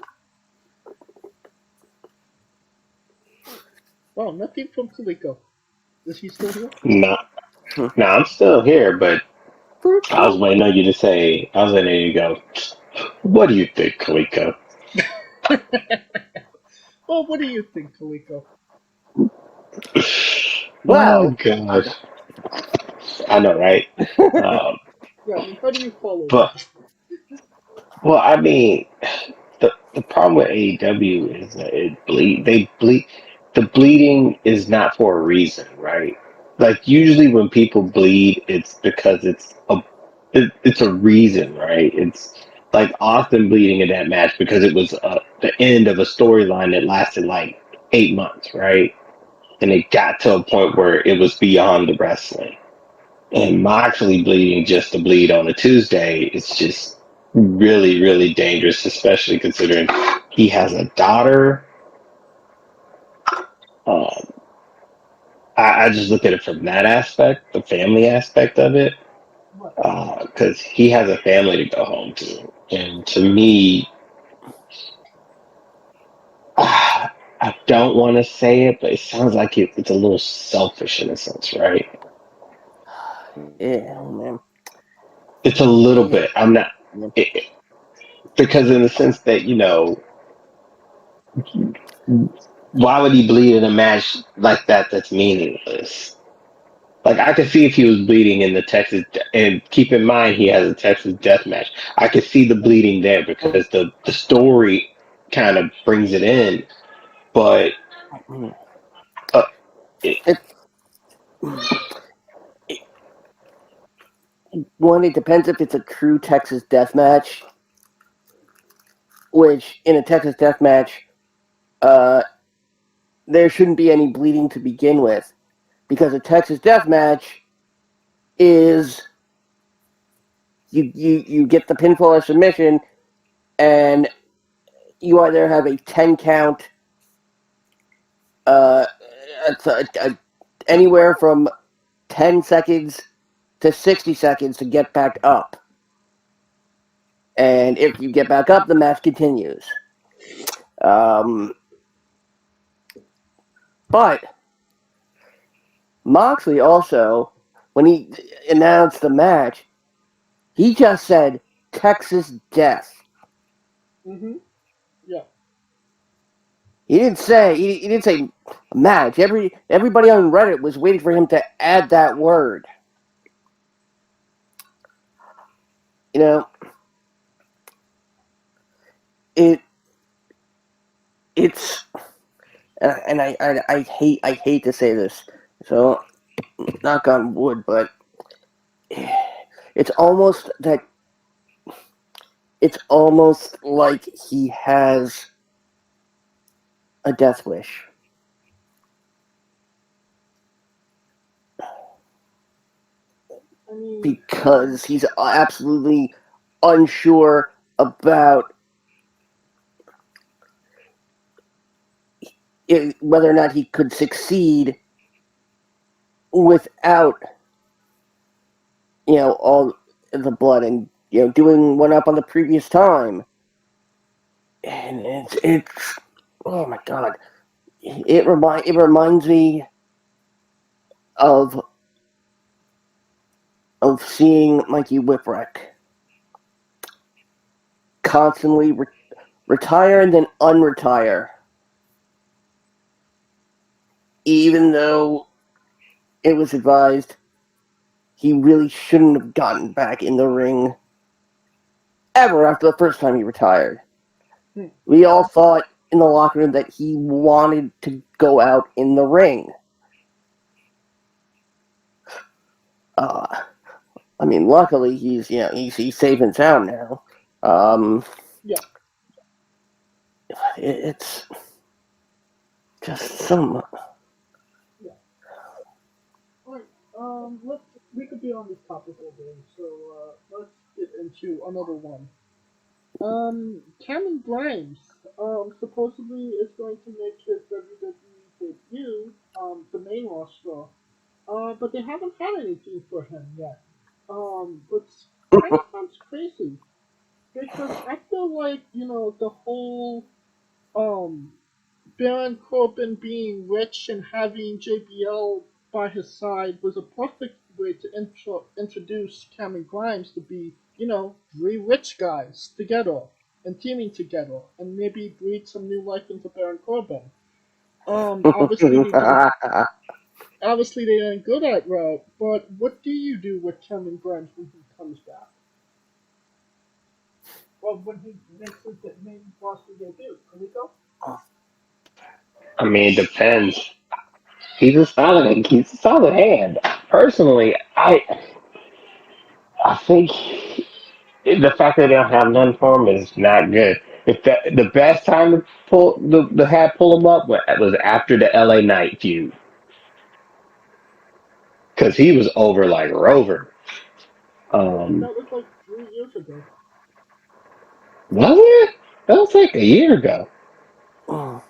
Wow, nothing from Kaliko. Is he still here? No, I'm still here, but I was waiting on you to say, I was waiting on you to go, what do you think, Kaliko? Well, what do you think, Kaliko? Well, oh, gosh. I know, right? Yeah, I mean, how do you follow But, that? well, I mean, the problem with AEW is that they bleed. The bleeding is not for a reason, right? Like usually when people bleed, it's because it's a reason, right? It's like Austin bleeding in that match because it was the end of a storyline that lasted like 8 months, right? And it got to a point where it was beyond the wrestling. And Moxley bleeding just to bleed on a Tuesday is just really, really dangerous, especially considering he has a daughter. I just look at it from that aspect, the family aspect of it, because he has a family to go home to. And to me, I don't want to say it, but it sounds like it's a little selfish in a sense, right? Yeah, man. It's a little bit. I'm not because in the sense that why would he bleed in a match like that? That's meaningless. Like I could see if he was bleeding in the Texas, and keep in mind he has a Texas death match. I could see the bleeding there because the story kind of brings it in, but uh, One, it depends if it's a true Texas death match, which in a Texas death match, there shouldn't be any bleeding to begin with, because a Texas death match is you get the pinfall or submission, and you either have a 10 count, anywhere from 10 seconds to 60 seconds to get back up. And if you get back up, the match continues. But Moxley also, when he announced the match, he just said Texas Death. Mm-hmm. Yeah. He didn't say match. Everybody on Reddit was waiting for him to add that word. You know, it's and I hate to say this, so knock on wood, but it's almost like he has a death wish. Because he's absolutely unsure about whether or not he could succeed without, all the blood, and doing one up on the previous time. And it's oh my god, it reminds me of seeing Mikey Whipwreck constantly retire and then unretire, even though it was advised he really shouldn't have gotten back in the ring ever after the first time he retired. We all thought in the locker room that he wanted to go out in the ring. Luckily he's safe and sound now. Yeah. It's just some. Yeah. All right. We could be on this topic all day, so let's get into another one. Cameron Grimes, supposedly is going to make his WWE debut, the main roster. But they haven't had anything for him yet. Which kind of sounds crazy. Because I feel like, the whole, Baron Corbin being rich and having JBL by his side was a perfect way to introduce Cameron Grimes to be, three rich guys together and teaming together and maybe breathe some new life into Baron Corbin. Obviously they didn't go that route, but what do you do with Cameron Grimes when he comes back? Well, when he makes his main roster debut, can we go? I mean, it depends. He's a solid hand. Personally, I think the fact that they don't have none for him is not good. The best time to pull him up was after the LA Knight feud, because he was over like Rover. That was like 3 years ago. Was it? That was like a year ago. At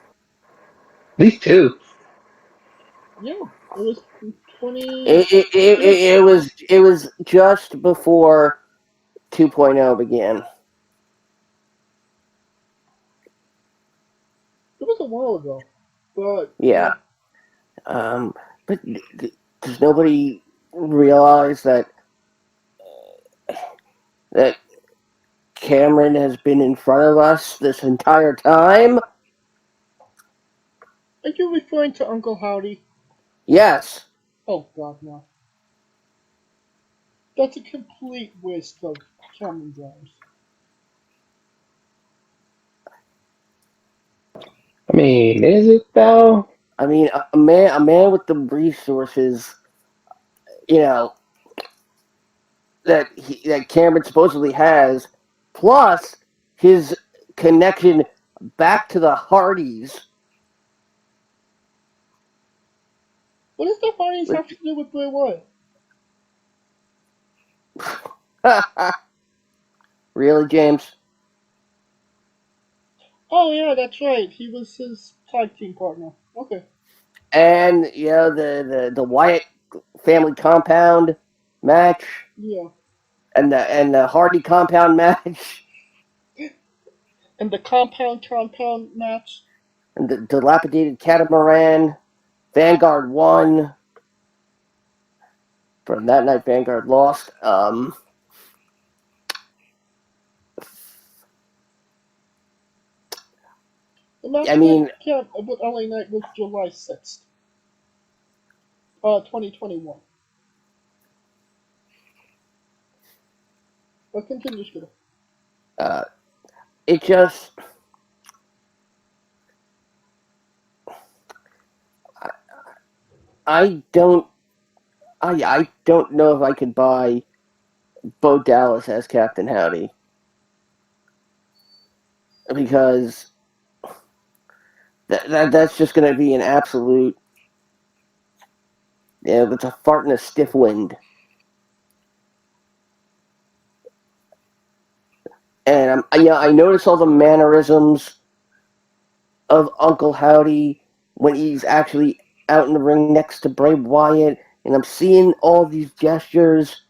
least 2. Yeah, it was 20. It was just before 2.0 began. It was a while ago, but yeah. But does nobody realize that that Cameron has been in front of us this entire time? Are you referring to Uncle Howdy? Yes. Oh, God, no. That's a complete waste of Cameron Grimes. I mean, is it though? I mean, a man with the resources, that Cameron supposedly has, plus his connection back to the Hardys. What does the Hardys have to do with Bray Wyatt? Really, James? Oh, yeah, that's right. He was his tag team partner. Okay. And the Wyatt family compound match. Yeah. And the Hardy compound match. And the compound match. And the dilapidated catamaran. Vanguard won. From that night, Vanguard lost. The match I mean, with LA Knight was July 6th. 2021. But continue, Scooter. It just... I don't know if I could buy Bo Dallas as Captain Howdy. Because that's just going to be an absolute... it's a fart in a stiff wind. And I notice all the mannerisms of Uncle Howdy when he's actually out in the ring next to Bray Wyatt, and I'm seeing all these gestures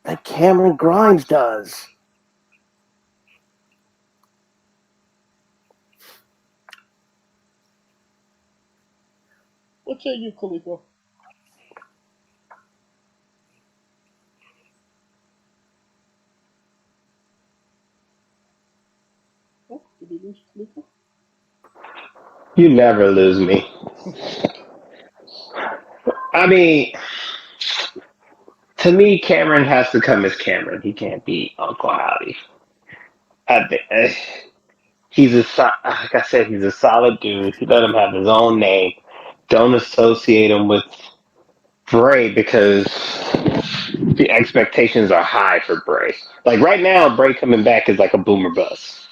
that Cameron Grimes does. What say you, Khalifa? Oh, did we lose Khalifa? You never lose me. I mean, to me, Cameron has to come as Cameron. He can't be Uncle Howdy. He's like I said, he's a solid dude. He let him have his own name. Don't associate him with Bray because the expectations are high for Bray. Like right now, Bray coming back is like a boomer bust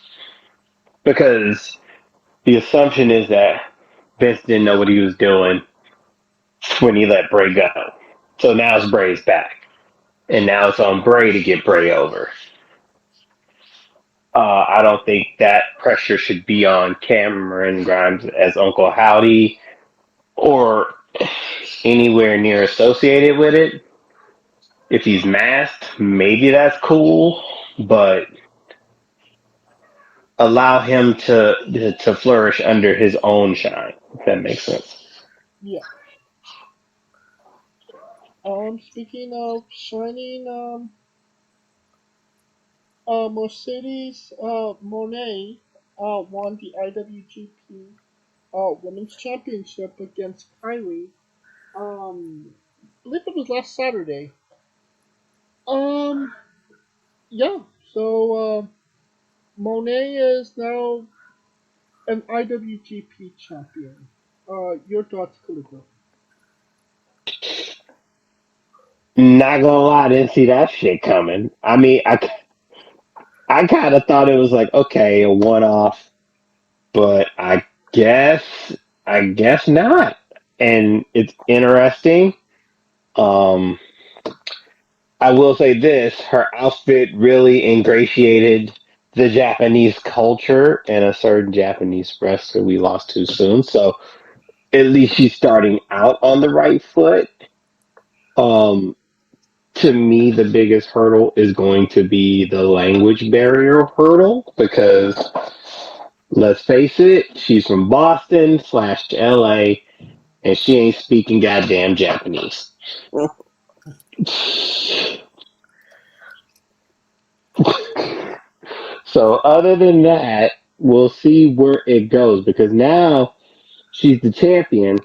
because the assumption is that Vince didn't know what he was doing when he let Bray go. So now it's Bray's back. And now it's on Bray to get Bray over. I don't think that pressure should be on Cameron Grimes as Uncle Howdy or anywhere near associated with it. If he's masked, maybe that's cool, but allow him to flourish under his own shine, if that makes sense. Yeah. Speaking of shining, Mercedes Moné won the IWGP Women's Championship against Kyrie. I believe it was last Saturday. Yeah. So Moné is now an IWGP champion. Your thoughts, Khalifa? Not gonna lie, I didn't see that shit coming. I mean, I kind of thought it was like, okay, a one-off, but guess I guess not. And it's interesting. Um, I will say this: her outfit really ingratiated the Japanese culture and a certain Japanese wrestler we lost too soon. So at least she's starting out on the right foot. Um, to me, the biggest hurdle is going to be the language barrier hurdle because let's face it, she's from Boston / LA and she ain't speaking goddamn Japanese. So other than that, we'll see where it goes because now she's the champion.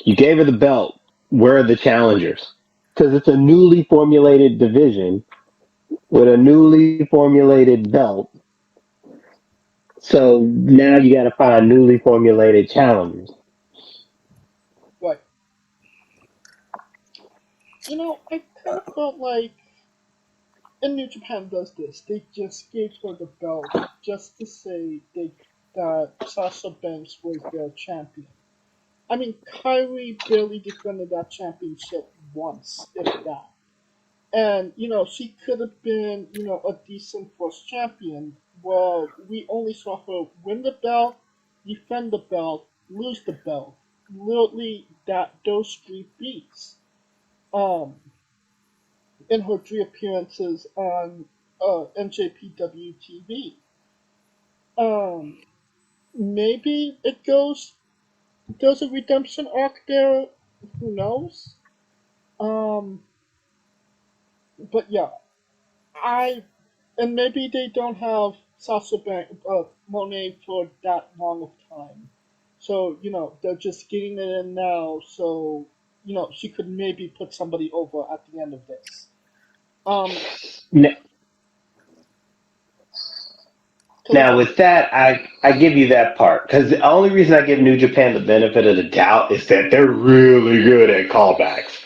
You gave her the belt. Where are the challengers? Because it's a newly formulated division with a newly formulated belt. So now you got to find newly formulated challengers. Right. You know, I kind of felt like, and New Japan does this, they just gave her the belt just to say that Sasha Banks was their champion. I mean, Kyrie barely defended that championship once, if that. And, she could have been, a decent first champion. Well, we only saw her win the belt, defend the belt, lose the belt. Literally, those three beats. Um, in her three appearances on NJPW TV. Um, maybe there's a redemption arc there. Who knows? Um, but yeah, and maybe they don't have Monet for that long of time. So, they're just getting it in now, so, she could maybe put somebody over at the end of this. Now, with that, I give you that part because the only reason I give New Japan the benefit of the doubt is that they're really good at callbacks.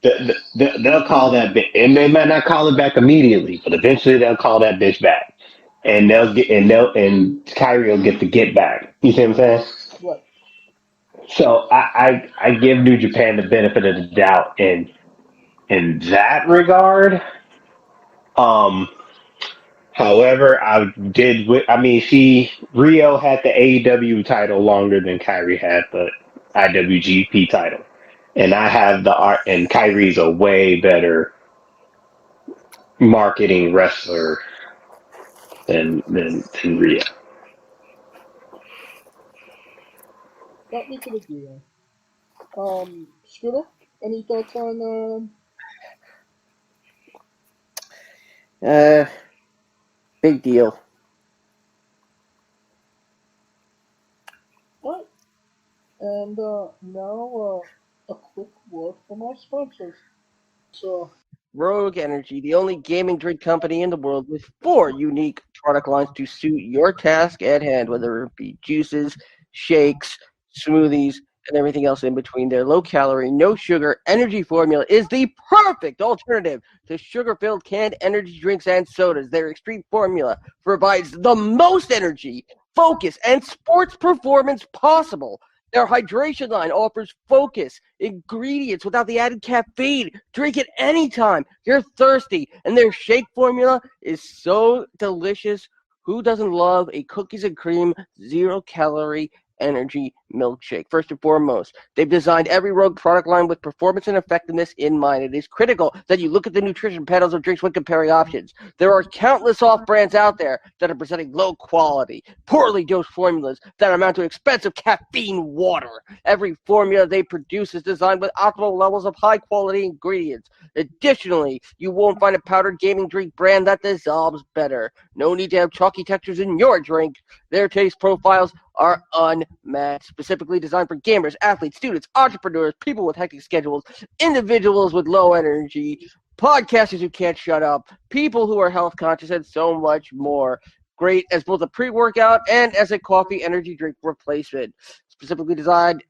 They'll call that bitch, and they might not call it back immediately, but eventually they'll call that bitch back, and and Kyrie will get the get back. You see what I'm saying? Right. So I give New Japan the benefit of the doubt in that regard. Um, However, Rio had the AEW title longer than Kyrie had the IWGP title, and I have the art, and Kyrie's a way better marketing wrestler than Rio. That we could agree on. Scooter, any thoughts on Big deal. what? And now a quick word from our sponsors. So Rogue Energy, the only gaming drink company in the world with 4 unique product lines to suit your task at hand, whether it be juices, shakes, smoothies, and everything else in between. Their low-calorie, no-sugar energy formula is the perfect alternative to sugar-filled canned energy drinks and sodas. Their extreme formula provides the most energy, focus, and sports performance possible. Their hydration line offers focus, ingredients without the added caffeine. Drink it anytime you're thirsty. And their shake formula is so delicious. Who doesn't love a cookies and cream, 0-calorie energy milkshake? First and foremost, they've designed every Rogue product line with performance and effectiveness in mind. It is critical that you look at the nutrition panels of drinks when comparing options. There are countless off-brands out there that are presenting low-quality, poorly dosed formulas that amount to expensive caffeine water. Every formula they produce is designed with optimal levels of high-quality ingredients. Additionally, you won't find a powdered gaming drink brand that dissolves better. No need to have chalky textures in your drink. Their taste profiles are unmatched, specifically designed for gamers, athletes, students, entrepreneurs, people with hectic schedules, individuals with low energy, podcasters who can't shut up, people who are health conscious, and so much more. Great as both a pre-workout and as a coffee energy drink replacement. Specifically designed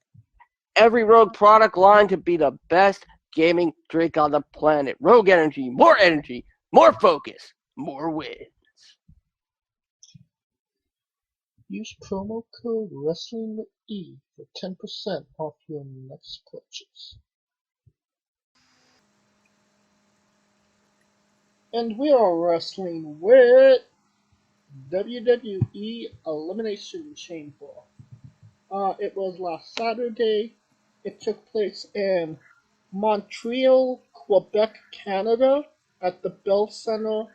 every Rogue product line to be the best gaming drink on the planet. Rogue Energy, more focus, more wins. use promo code WrestlingWithE for 10% off your next purchase. And we are wrestling with WWE Elimination Chamber. It was last Saturday. It took place in Montreal, Quebec, Canada, at the Bell Center.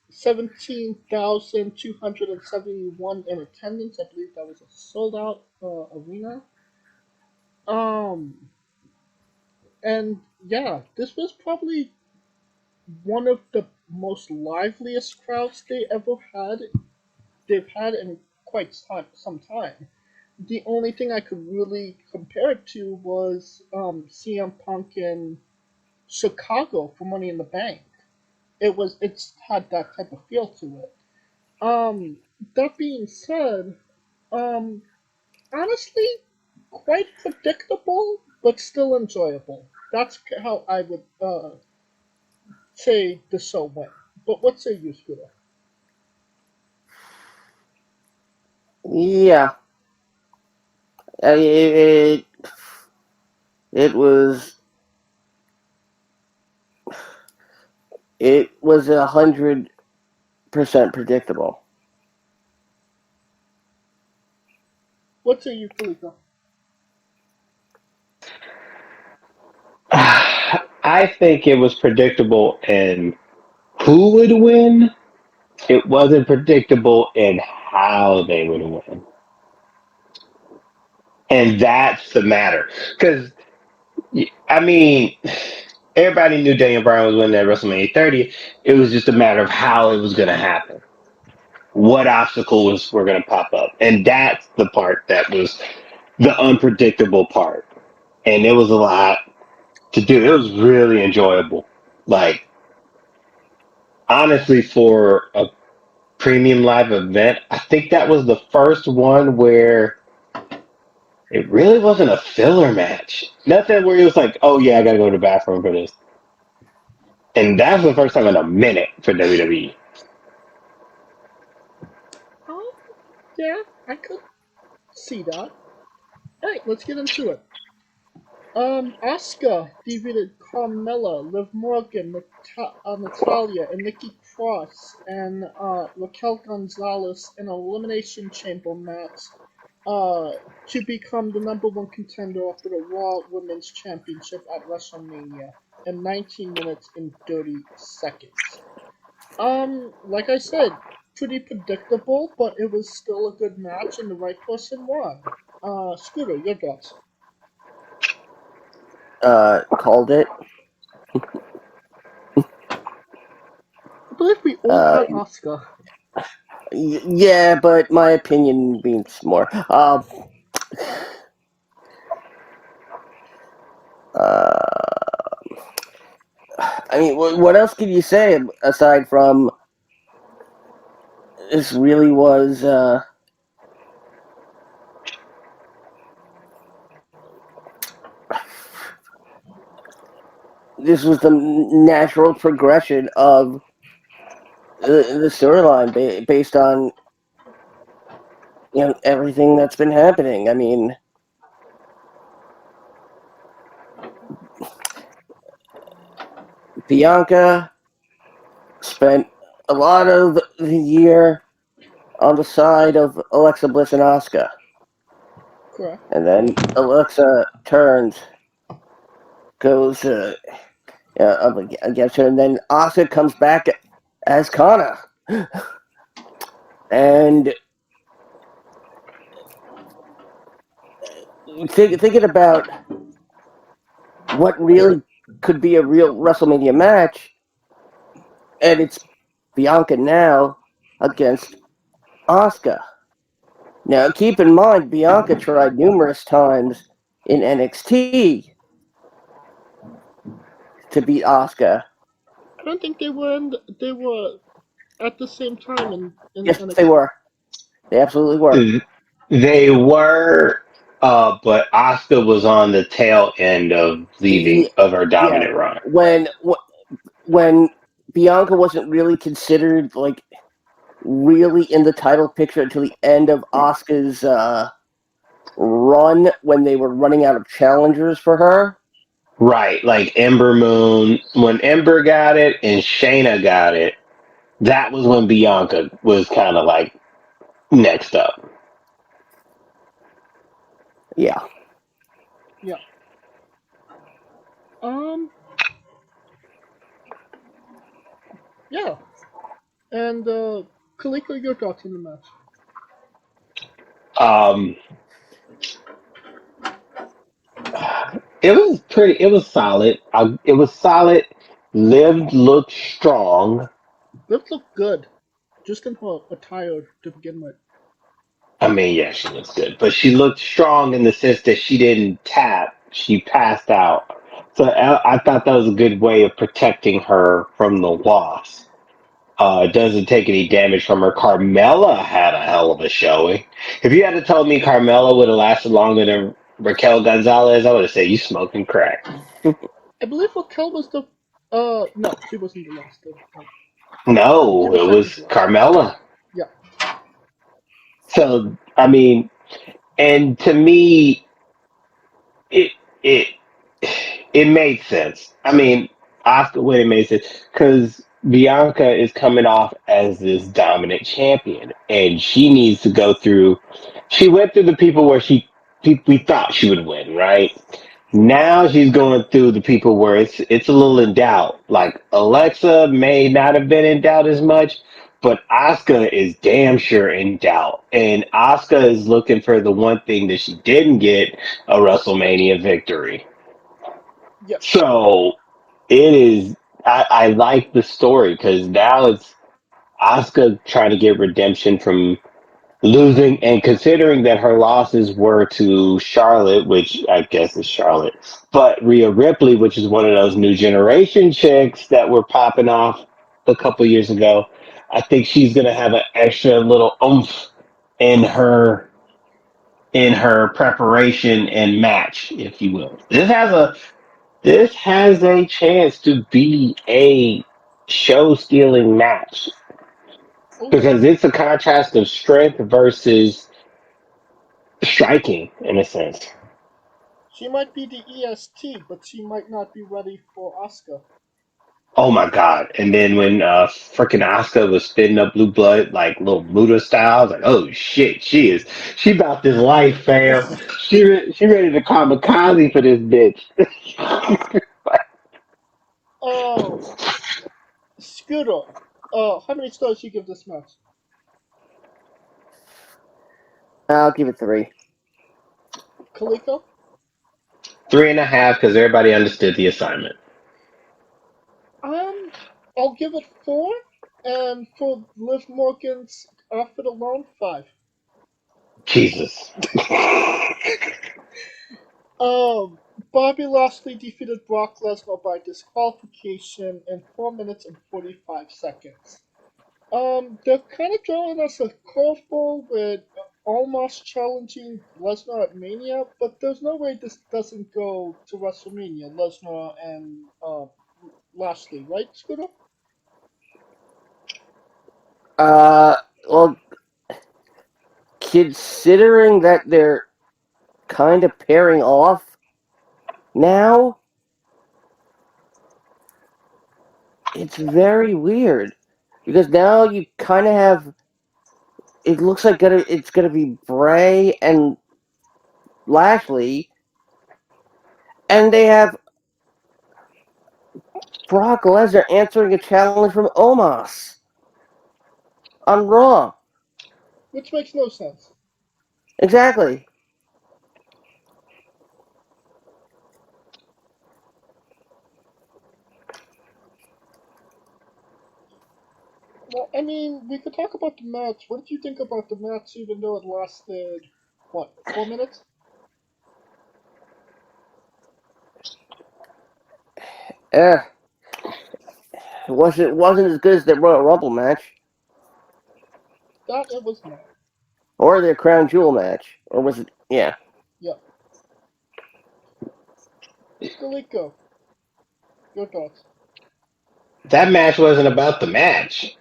17,271 in attendance. I believe that was a sold-out arena. And yeah, this was probably one of the most liveliest crowds they've had in quite some time. The only thing I could really compare it to was CM Punk in Chicago for Money in the Bank. It's had that type of feel to it. That being said, um, honestly, quite predictable, but still enjoyable. That's how I would say the show went. But what say you, Scooter? Yeah, it was 100% predictable. What say you, Felica? I think it was predictable in who would win. It wasn't predictable in how they would win. And that's the matter. Because, I mean, everybody knew Daniel Bryan was winning at WrestleMania 30. It was just a matter of how it was going to happen. What obstacles were going to pop up. And that's the part that was the unpredictable part. And it was a lot to do. It was really enjoyable. Like, honestly, for a premium live event, I think that was the first one where it really wasn't a filler match. Nothing where it was like, oh yeah, I gotta go to the bathroom for this. And that was the first time in a minute for WWE. Oh, yeah, I could see that. Alright, let's get into it. Asuka defeated Carmella, Liv Morgan, Natalia, and Nikki Cross, and Raquel Gonzalez in an Elimination Chamber match to become the number one contender for the Raw Women's Championship at WrestleMania in 19 minutes and 30 seconds. Like I said, pretty predictable, but it was still a good match, and the right person won. Scooter, your thoughts? Called it. I believe we all had Asuka. Yeah, but my opinion means more. I mean, what else can you say aside from this really was this was the natural progression of the storyline based on everything that's been happening. I mean, Bianca spent a lot of the year on the side of Alexa Bliss and Asuka. Correct. And then Alexa turns, goes up against her, and then Asuka comes back as Kana. And thinking about what really could be a real WrestleMania match, and it's Bianca now against Asuka. Now, keep in mind, Bianca tried numerous times in NXT to beat Asuka. I don't think they were they were at the same time in Yes, NXT. they were. They absolutely were. They were, but Asuka was on the tail end of leaving of her dominant run. When Bianca wasn't really considered like really in the title picture until the end of Asuka's run when they were running out of challengers for her. Right, like Ember Moon. When Ember got it and Shayna got it, that was when Bianca was kind of like next up. Yeah. Yeah. Yeah. And Kaliko, your thoughts on the match? It was solid. It was solid. Liv looked strong. Liv looked good, just in her attire to begin with. I mean, yeah, she looks good, but she looked strong in the sense that she didn't tap; she passed out. So I thought that was a good way of protecting her from the loss. It doesn't take any damage from her. Carmella had a hell of a showing. If you had told me Carmella would have lasted longer than Raquel Gonzalez, I would have said you smoking crack. I believe Raquel was the. No, she wasn't the last. She No, was it second was to last. Carmella. Yeah. So I mean, and to me, it it it made sense. I mean, Oscar winning made sense because Bianca is coming off as this dominant champion, and she needs to go through. She went through the people where we thought she would win, right? Now she's going through the people where it's a little in doubt. Like Alexa may not have been in doubt as much, but Asuka is damn sure in doubt. And Asuka is looking for the one thing that she didn't get, a WrestleMania victory. Yeah. So it is. I like the story because now it's Asuka trying to get redemption from losing, and considering that her losses were to Charlotte, which I guess is Charlotte, but Rhea Ripley, which is one of those new generation chicks that were popping off a couple years ago. I think she's gonna have an extra little oomph in her preparation and match, if you will. This has a chance to be a show stealing match Oh yeah. because it's a contrast of strength versus striking in a sense. She might be the EST, but she might not be ready for Asuka. Oh my god! And then when freaking Asuka was spitting up blue blood like little Buddha style, I was like, oh shit, she about this life, fam. She ready to kamikaze for this bitch. Oh, Scooter. How many stars you give this match? I'll give it 3. Kaliko? 3.5 because everybody understood the assignment. I'll give it 4, and for Liv Morgan's outfit alone, 5. Jesus. Bobby Lashley defeated Brock Lesnar by disqualification in 4 minutes and 45 seconds. They're kind of throwing us a curveball with almost challenging Lesnar at Mania, but there's no way this doesn't go to WrestleMania. Lesnar and Lashley, right, Scooter? Well, considering that they're kind of pairing off now, it's very weird because now you kind of have. It looks like it's gonna be Bray and Lashley, and they have Brock Lesnar answering a challenge from Omos on Raw. Which makes no sense. Exactly. Well, I mean, we could talk about the match. What did you think about the match, even though it lasted, what, 4 minutes? Eh. It wasn't as good as the Royal Rumble match That it was not. or their Crown Jewel match, or was it? Yeah. Yeah. Galiko, your thoughts? That match wasn't about the match,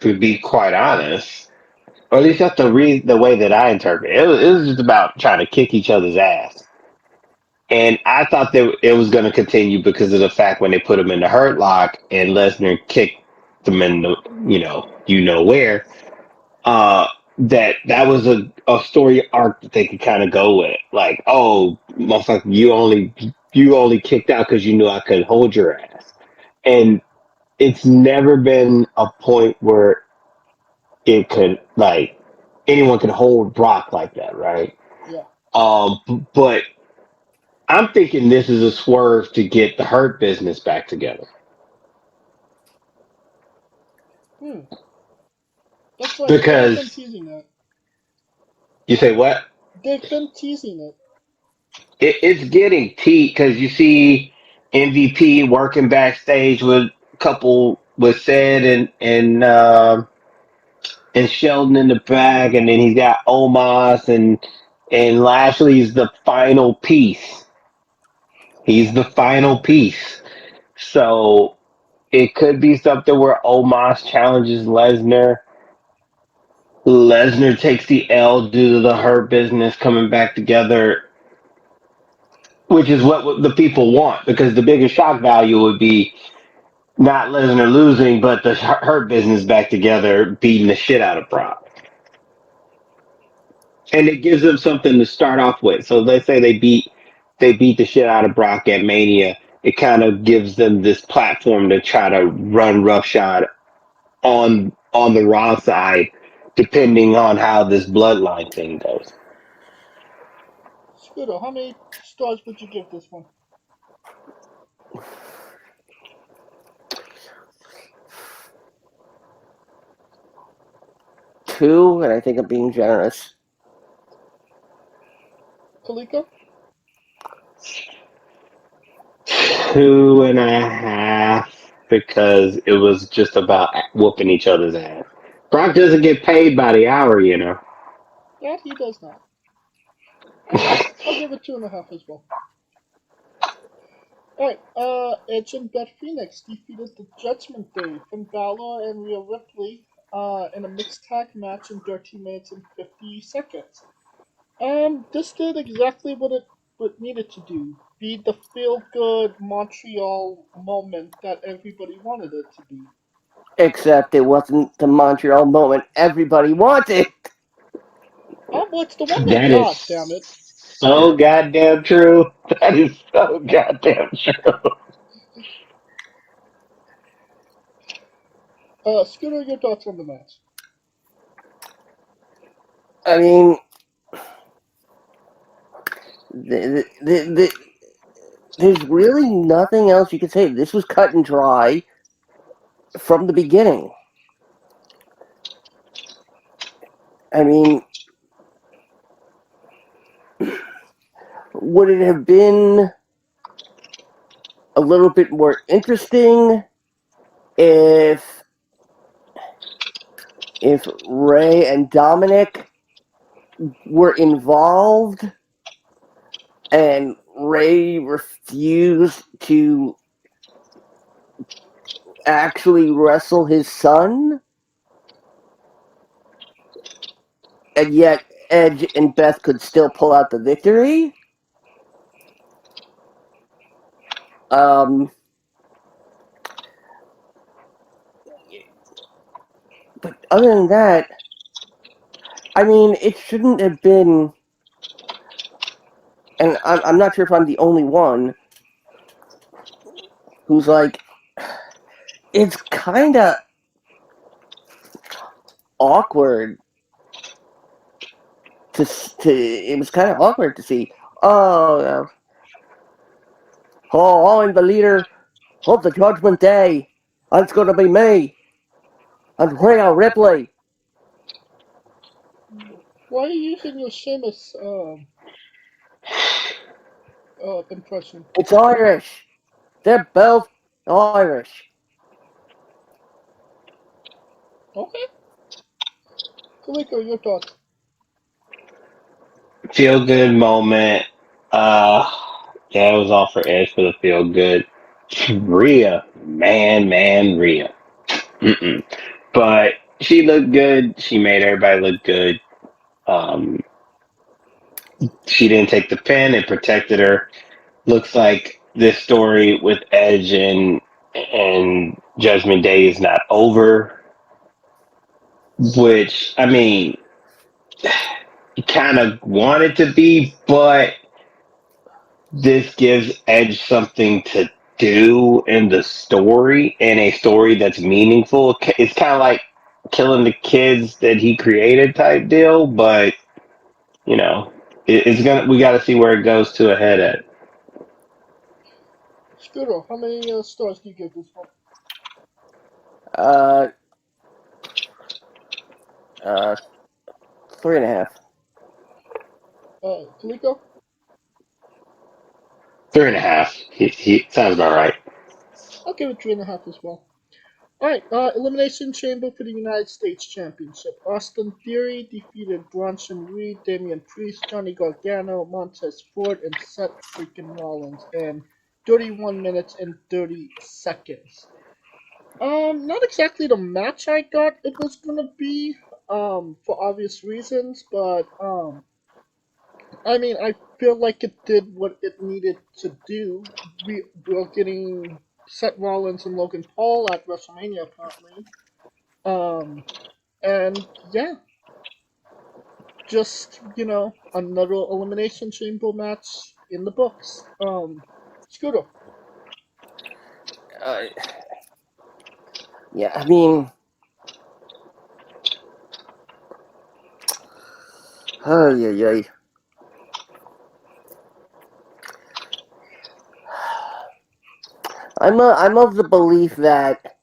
to be quite honest. Or at least that's the way that I interpret it. It was just about trying to kick each other's ass. And I thought that it was going to continue because of the fact when they put him in the hurt lock and Lesnar kicked them in the, where, that was a story arc that they could kind of go with. Like, oh, motherfucker, you only kicked out because you knew I could hold your ass. And it's never been a point where it could, like, anyone could hold Brock like that, right? Yeah. But I'm thinking this is a swerve to get the Hurt business back together. That's right. Because They've been teasing it. you say what? They've been teasing it. It's getting teed because you see MVP working backstage with a couple with Sid and Sheldon in the back, and then he's got Omos and Lashley's the final piece. He's the final piece. So it could be something where Omos challenges Lesnar. Lesnar takes the L due to the Hurt Business coming back together, which is what the people want, because the biggest shock value would be not Lesnar losing, but the Hurt Business back together beating the shit out of Brock. And it gives them something to start off with. So let's say they beat the shit out of Brock at Mania. It kind of gives them this platform to try to run roughshod on the Raw side, depending on how this bloodline thing goes. Scooter, how many stars would you give this one? 2, and I think I'm being generous. Kaliko? 2.5, because it was just about whooping each other's ass. Brock doesn't get paid by the hour, you know. That he does not. I'll give it 2.5 as well. Alright, Edge and Beth Phoenix defeated the Judgment Day, Finn Balor and Rhea Ripley in a mixed tag match in 13 minutes and 50 seconds. This did exactly what it needed to do. Be the feel-good Montreal moment that everybody wanted it to be. Except it wasn't the Montreal moment everybody wanted. Oh, well, it's the one they That got, is damn it. so goddamn true. That is so goddamn true. Scooter, your thoughts on the match? I mean, there's really nothing else you could say. This was cut and dry from the beginning. I mean, would it have been a little bit more interesting if Ray and Dominic were involved and Ray refused to actually wrestle his son? And yet Edge and Beth could still pull out the victory? But other than that, I mean, it shouldn't have been, and I'm not sure if I'm the only one who's like, it's kind of awkward it was kind of awkward to see, oh, I'm the leader of the Judgment Day. It's going to be me. And Rhea Ripley. Why are you using your Sheamus impression? It's Irish. They're both Irish. Okay. Kaliko, your thoughts? Feel good moment. Yeah, it was all for Edge for the feel good. Rhea, Rhea. But she looked good. She made everybody look good. She didn't take the pin. It protected her. Looks like this story with Edge and Judgment Day is not over. Which, I mean, you kind of want it to be, but this gives Edge something to do in the story, and a story that's meaningful. It's kind of like killing the kids that he created type deal, but you know, we got to see where it goes to a head at. Scooter, how many stars do you give this one? 3.5. Kaliko? 3.5. He sounds about right. I'll give it 3.5 as well. Alright, Elimination Chamber for the United States Championship. Austin Theory defeated Bronson Reed, Damian Priest, Johnny Gargano, Montez Ford, and Seth freaking Rollins in 31 minutes and 30 seconds. Not exactly the match I thought it was gonna be, for obvious reasons, but, I mean, I feel like it did what it needed to do. We're getting Seth Rollins and Logan Paul at WrestleMania, apparently. And yeah, just, another Elimination Chamber match in the books. Scooter. Yeah, I mean, oh yeah. I'm of the belief that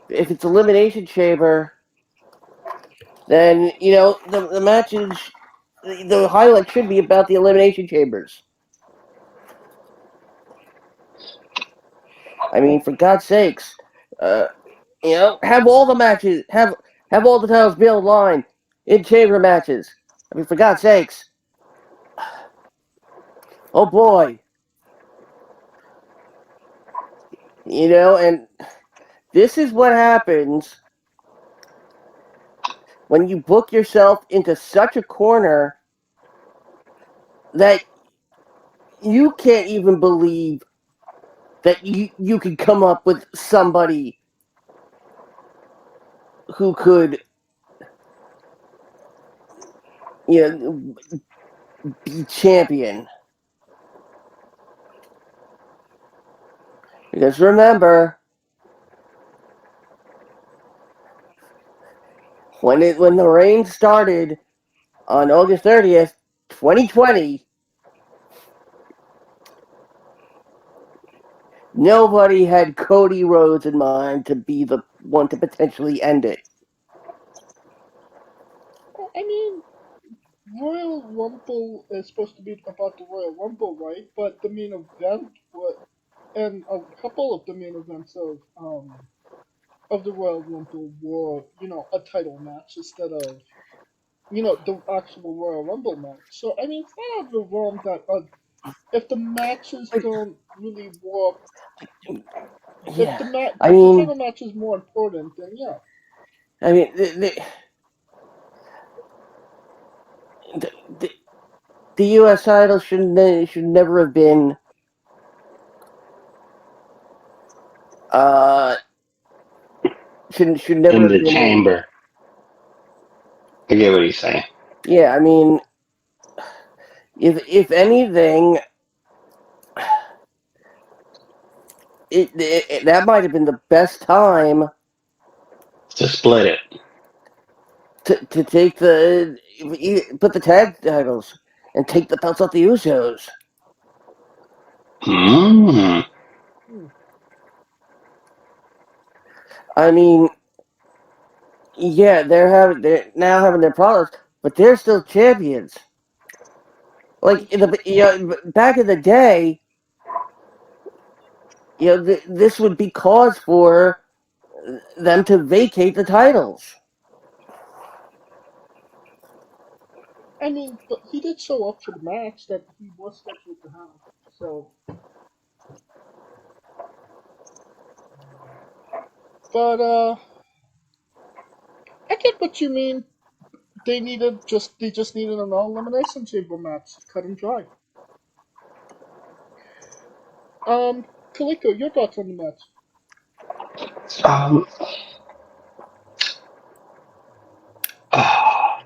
if it's Elimination Chamber, then the matches, the highlight should be about the Elimination Chambers. I mean, for God's sakes, have all the matches, have all the titles be on the line in chamber matches. I mean, for God's sakes. Oh boy. And this is what happens when you book yourself into such a corner that you can't even believe that you could come up with somebody who could, be champion. Because remember, when the reign started on August 30th, 2020, nobody had Cody Rhodes in mind to be the one to potentially end it. I mean, Royal Rumble is supposed to be about the Royal Rumble, right? But the main event and a couple of the main events of the Royal Rumble were, a title match instead of, the actual Royal Rumble match. So I mean, it's not out of the realm that if the matches don't really work, if the title match is more important, then yeah. I mean, the U.S. title should never have been should never In have the been chamber. I get what he's saying. Yeah, I mean, if anything, that might have been the best time to split it. To take put the tag titles and take the belts off the Usos. I mean, yeah, they're now having their problems, but they're still champions. Like back in the day, this would be cause for them to vacate the titles. I mean, but he did show up for the match that he was scheduled to have, so. But I get what you mean. They just needed an elimination chamber match, cut and dry. Kaliko, your thoughts on the match?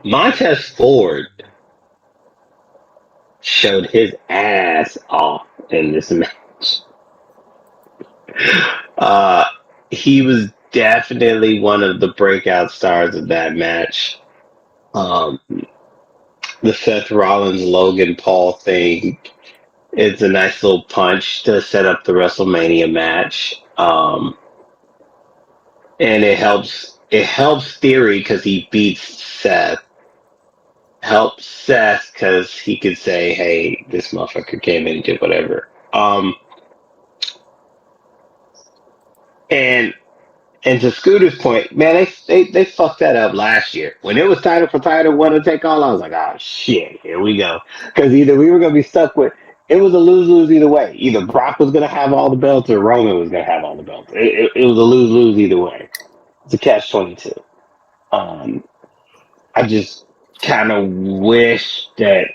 Montez Ford showed his ass off in this match. He was definitely one of the breakout stars of that match. the Seth Rollins Logan Paul thing is a nice little punch to set up the WrestleMania match. And it helps Theory because he beats Seth. Helps Seth because he could say, "Hey, this motherfucker came in and did whatever." And to Scooter's point, man, they fucked that up last year when it was title for title, one to take all. I was like, "Oh shit, here we go," because either we were gonna be stuck with it was a lose lose either way. Either Brock was gonna have all the belts or Roman was gonna have all the belts. It was a lose lose either way. It's a catch-22. I just kind of wish that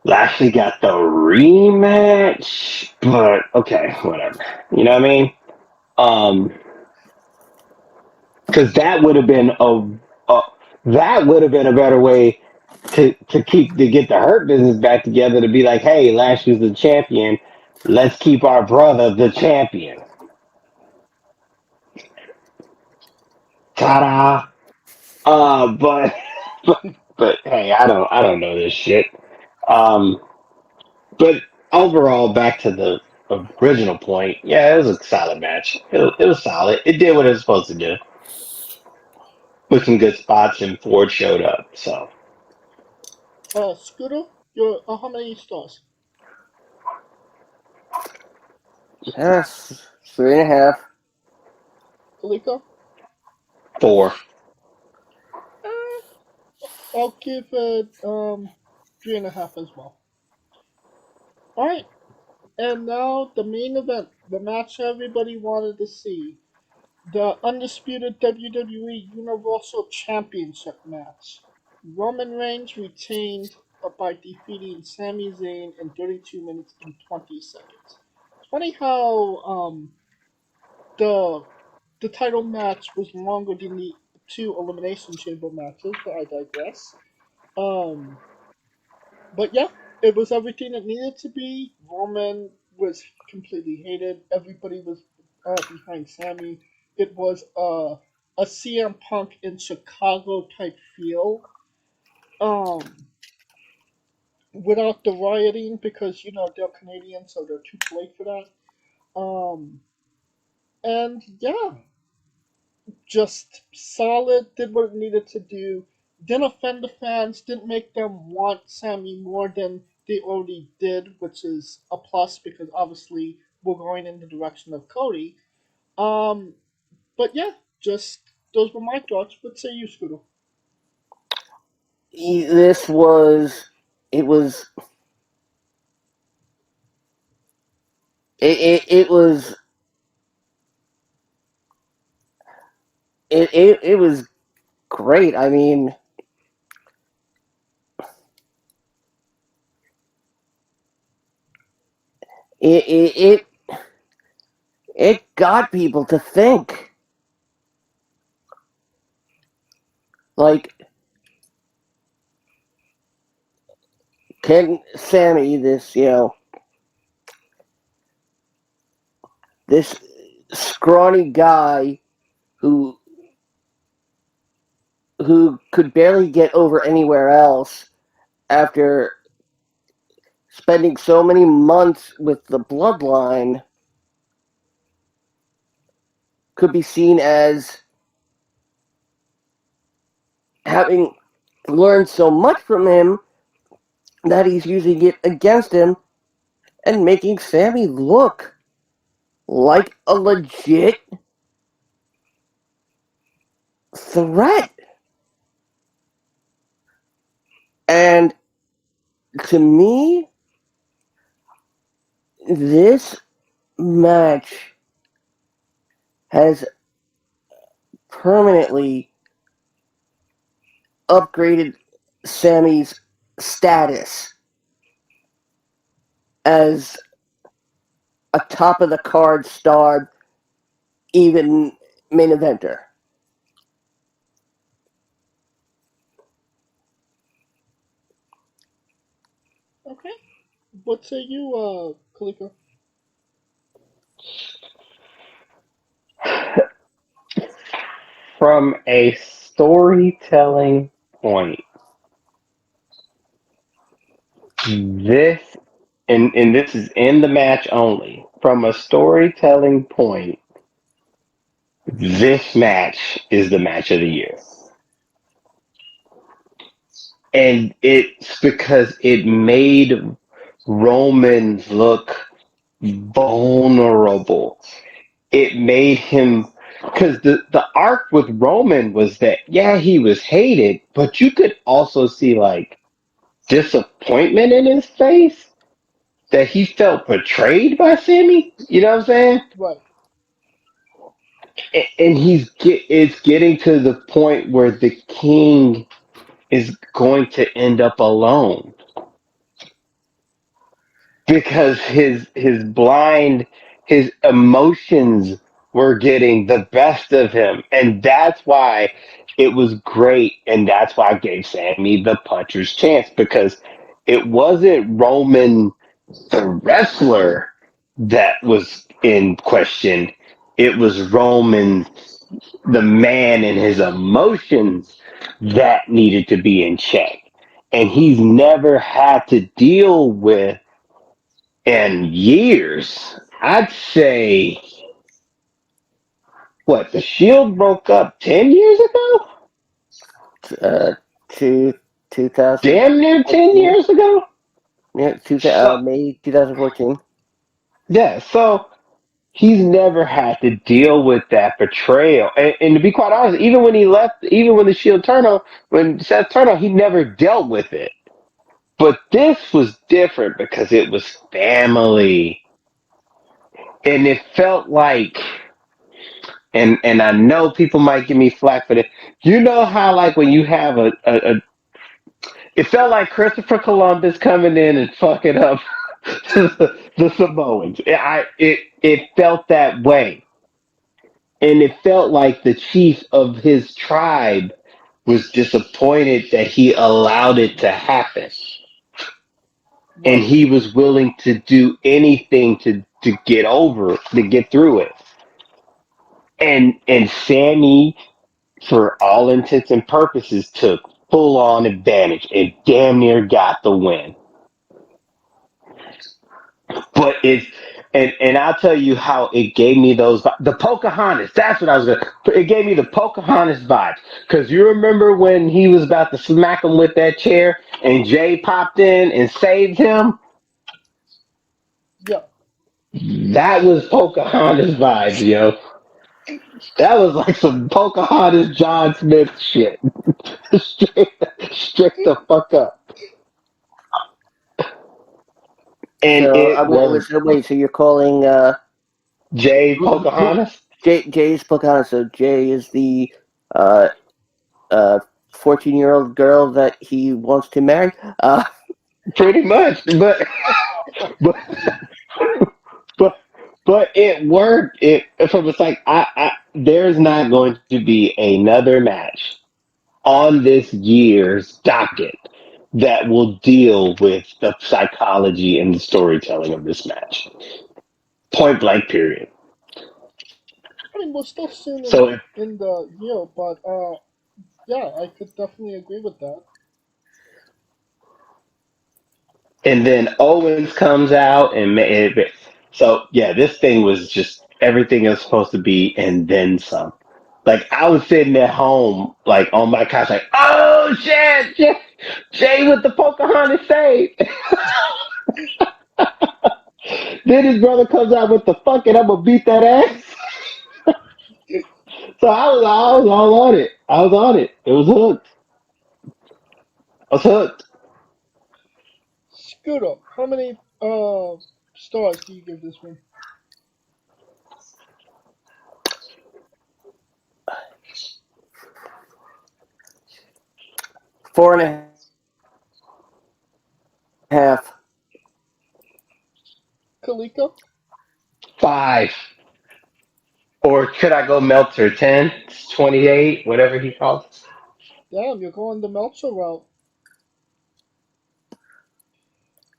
Lashley got the rematch, but okay, whatever. You know what I mean? Because that would have been a better way to get the Hurt Business back together to be like, hey, Lashley's the champion. Let's keep our brother the champion. Ta-da! But but hey, I don't know this shit. But overall, back to the original point, yeah, it was a solid match. It was solid. It did what it was supposed to do with some good spots, and Ford showed up. So, Scooter, you're how many stars? Yes, 3.5. Kalika? 4. I'll give it 3.5 as well. All right, and now the main event, the match everybody wanted to see, the undisputed WWE Universal Championship match. Roman Reigns retained by defeating Sami Zayn in 32 minutes and 20 seconds. It's funny how the the title match was longer than the two Elimination Chamber matches, but I digress. Um, but yeah, it was everything it needed to be. Roman was completely hated. Everybody was behind Sammy. It was a CM Punk in Chicago type feel. Um, without the rioting because they're Canadian, so they're too polite for that. And yeah, just solid. Did what it needed to do. Didn't offend the fans. Didn't make them want Sammy more than they already did, which is a plus because obviously we're going in the direction of Cody. Um, but yeah, just those were my thoughts. What say you, Scooter? This was, it was, it was, it was great. I mean, it got people to think. Like, can Sammy, this scrawny guy who could barely get over anywhere else after spending so many months with the bloodline, could be seen as having learned so much from him that he's using it against him and making Sammy look like a legit threat. And to me, this match has permanently upgraded Sammy's status as a top of the card star, even main eventer. Okay. What say you, Kalika? from a storytelling point, This and this is in the match only. From a storytelling point, this match is the match of the year. And it's because it made Roman look vulnerable. It made him, because the arc with Roman was that, yeah, he was hated, but you could also see like disappointment in his face that he felt betrayed by Sammy. You know what I'm saying? Right. And it's getting to the point where the king is going to end up alone because his emotions were getting the best of him, and that's why it was great, and that's why I gave Sammy the puncher's chance, because it wasn't Roman the wrestler that was in question. It was Roman the man and his emotions that needed to be in check, and he's never had to deal with in years. I'd say, what, the Shield broke up 10 years ago? 2000. Damn near 10 years ago? Yeah, So, May 2014. yeah, so he's never had to deal with that betrayal. And to be quite honest, even when he left, even when the Shield turned on, when Seth turned on, he never dealt with it. But this was different because it was family. And it felt like, and I know people might give me flack for this. You know how like when you have it felt like Christopher Columbus coming in and fucking up the Samoans. It felt that way. And it felt like the chief of his tribe was disappointed that he allowed it to happen. And he was willing to do anything to get over, to get through it. And Sammy, for all intents and purposes, took full on advantage and damn near got the win. But and I'll tell you how it gave me the Pocahontas. That's what I was gonna. It gave me the Pocahontas vibes, because you remember when he was about to smack him with that chair and Jay popped in and saved him. Yeah. That was Pocahontas vibes, yo. That was like some Pocahontas John Smith shit. straight the fuck up. And it worked. Wait, so you're calling Jay Pocahontas? Jay's Pocahontas. So Jay is the 14-year-old girl that he wants to marry. Pretty much, but but but it worked. It was like there's not going to be another match on this year's docket that will deal with the psychology and the storytelling of this match. Point blank, period. I mean, we're still soon So in the year, but yeah, I could definitely agree with that. and then Owens comes out so yeah, this thing was just everything it was supposed to be and then some. Like I was sitting at home, like on my couch, like, oh shit, Jay with the Pocahontas save. Then his brother comes out with the fuck it, I'm gonna beat that ass. So I was all on it. I was on it. It was hooked. I was hooked. Scooter, how many stars do you give this one? Four and a half. Kaliko? 5. Or could I go Meltzer? 10, 28, whatever he calls it. Damn, you're going the Meltzer route.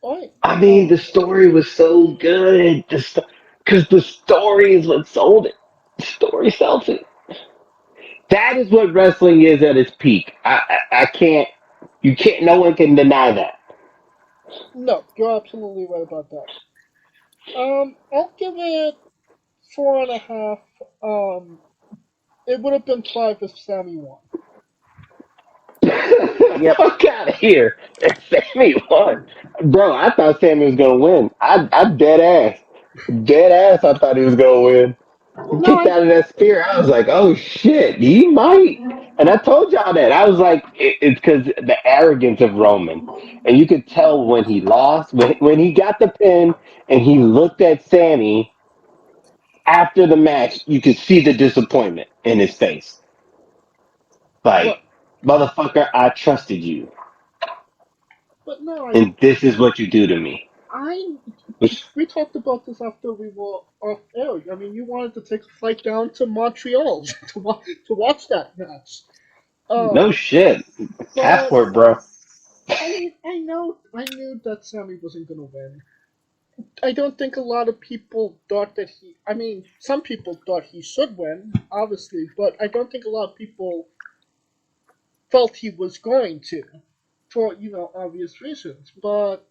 Alright. I mean, the story was so good. Because the story is what sold it. The story sells it. That is what wrestling is at its peak. I can't, no one can deny that. No, you're absolutely right about that. I'll give it 4.5. It would have been 5 if Sammy won. Yep. Fuck out of here. Sammy won. Bro, I thought Sammy was going to win. I dead ass. Dead ass, I thought he was going to win. He No, kicked out of that spear. I was like, oh shit, he might. And I told y'all that. I was like, it's because the arrogance of Roman. And you could tell when he lost, when he got the pin and he looked at Sammy after the match, you could see the disappointment in his face. Like, motherfucker, I trusted you. But no, And this is what you do to me. we talked about this after we were off air. I mean, you wanted to take a flight down to Montreal to watch that match. No shit. Passport, bro. I mean, I knew that Sammy wasn't gonna win. I don't think a lot of people thought that he. I mean, some people thought he should win, obviously, but I don't think a lot of people felt he was going to, for obvious reasons. But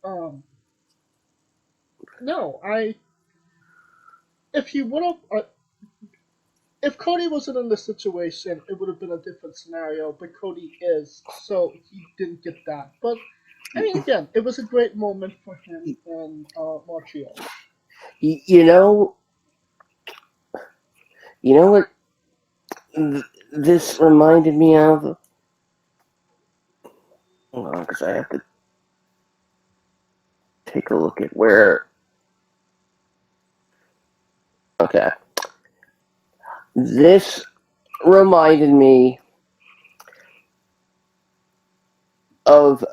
no, if he would have. If Cody wasn't in this situation, it would have been a different scenario, but Cody is, so he didn't get that. But, I mean, again, it was a great moment for him in Montreal. You know what this reminded me of? Hold on, because I have to take a look at where... Okay. This reminded me of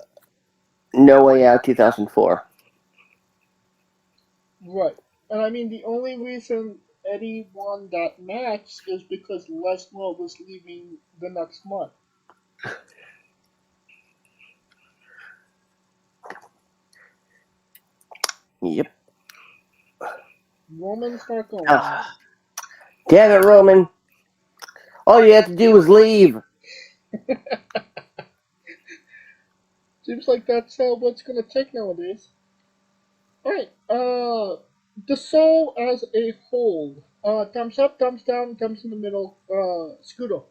No Way Out 2004. Right. And I mean, the only reason Eddie won that match is because Lesnar was leaving the next month. Yep. Roman's not going. Damn it, Roman. All you have to do is leave. Seems like that's what it's going to take nowadays. Alright, the show as a whole. Thumbs up, thumbs down, thumbs in the middle. Scudo.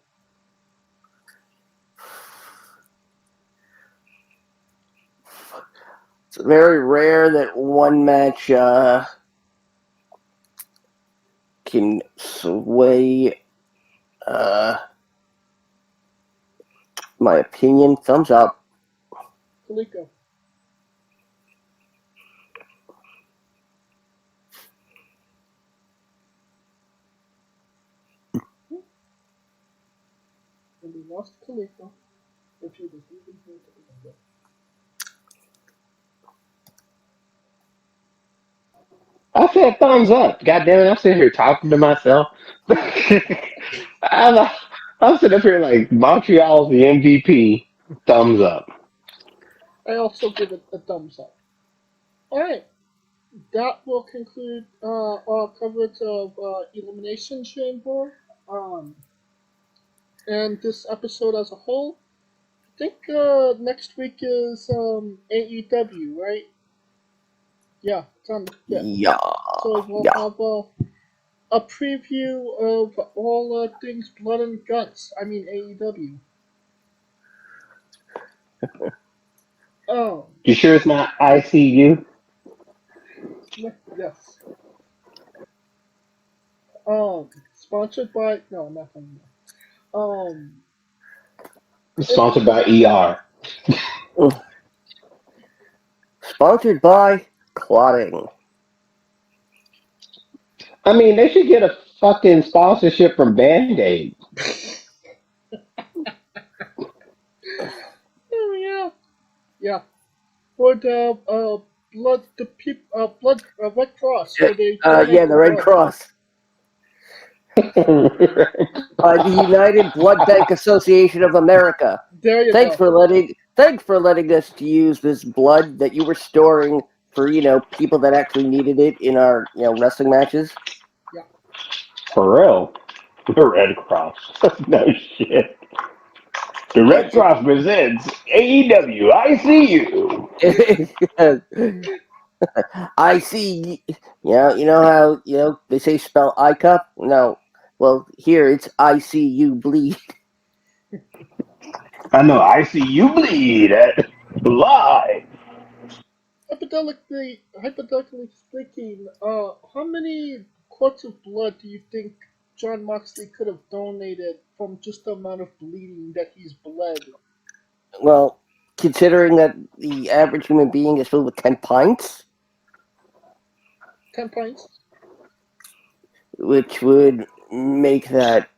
It's very rare that one match can sway my opinion. Thumbs up. Kaliko. And we lost Kaliko. If he was even here to the I said thumbs up. God damn it, I'm sitting here talking to myself. I'm sitting up here like, Montreal's the MVP. Thumbs up. I also give it a thumbs up. Alright, that will conclude our coverage of Elimination Chamber and this episode as a whole. I think next week is AEW, right? Yeah, it's on the 5th. Yeah. So we'll have a preview of all things blood and guts. I mean AEW. Oh. You sure it's not ICU? Yes. Sponsored by nothing. Sponsored by ER. Sponsored by Clotting. I mean, they should get a fucking sponsorship from Band-Aid. Oh yeah. Yeah. For the blood Red Cross. Yeah, the Red Cross. The United Blood Bank Association of America. There you Thanks go. Thanks for letting us to use this blood that you were storing for people that actually needed it in our wrestling matches. Yeah. For real. The Red Cross. No shit. The Red Cross presents AEW ICU. I see. You know how they say spell I cup. No, well here it's ICU bleed. I know ICU bleed live. Hypothetically speaking, how many quarts of blood do you think Jon Moxley could have donated from just the amount of bleeding that he's bled? Well, considering that the average human being is filled with 10 pints, 10 pints? which would make that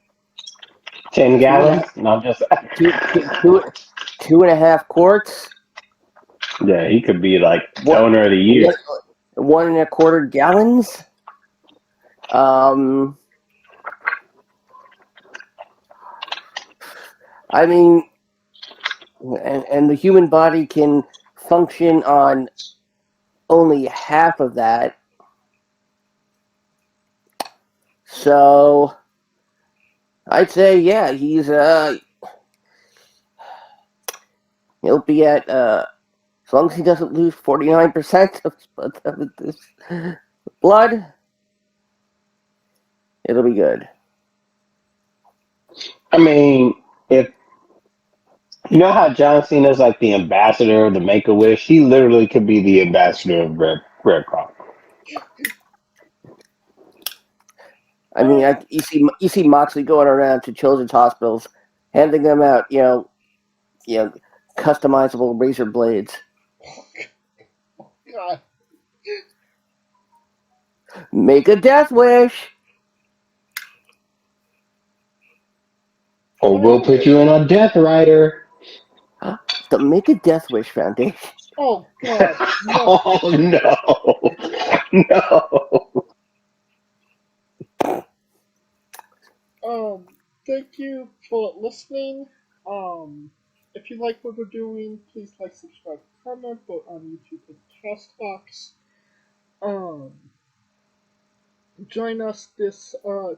10 gallons? No, I'm just. two and a half quarts. Yeah, he could be like owner of the year. 1.25 gallons. I mean, and the human body can function on only half of that. So I'd say, yeah, he'll be at as long as he doesn't lose 49% of this blood, it'll be good. I mean, if you know how John Cena's like the ambassador of the Make-A-Wish, he literally could be the ambassador of Red Cross. I mean, you see Moxley going around to children's hospitals, handing them out, customizable razor blades. God. Make a death wish. Or we'll put you in a Death Rider. The Make a Death Wish Foundation. Oh God! No. Oh no! No. Thank you for listening. If you like what we're doing, please like, subscribe, comment, both on YouTube and Castbox. Join us this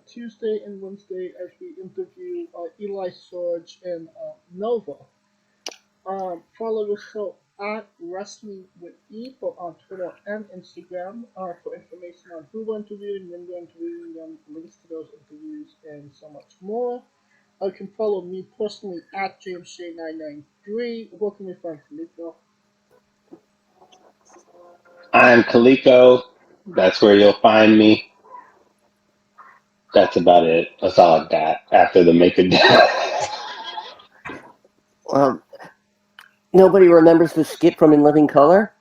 Tuesday and Wednesday as we interview Eli Sorge and Nova. Follow us at Wrestling with E both on Twitter and Instagram for information on who we're interviewing, when we're interviewing them, links to those interviews, and so much more. You can follow me personally at JamesShay993. Where can we find Kaliko? I'm Kaliko. That's where you'll find me. That's about it. That's all I got after the Make a Death. Nobody remembers the skit from In Living Color?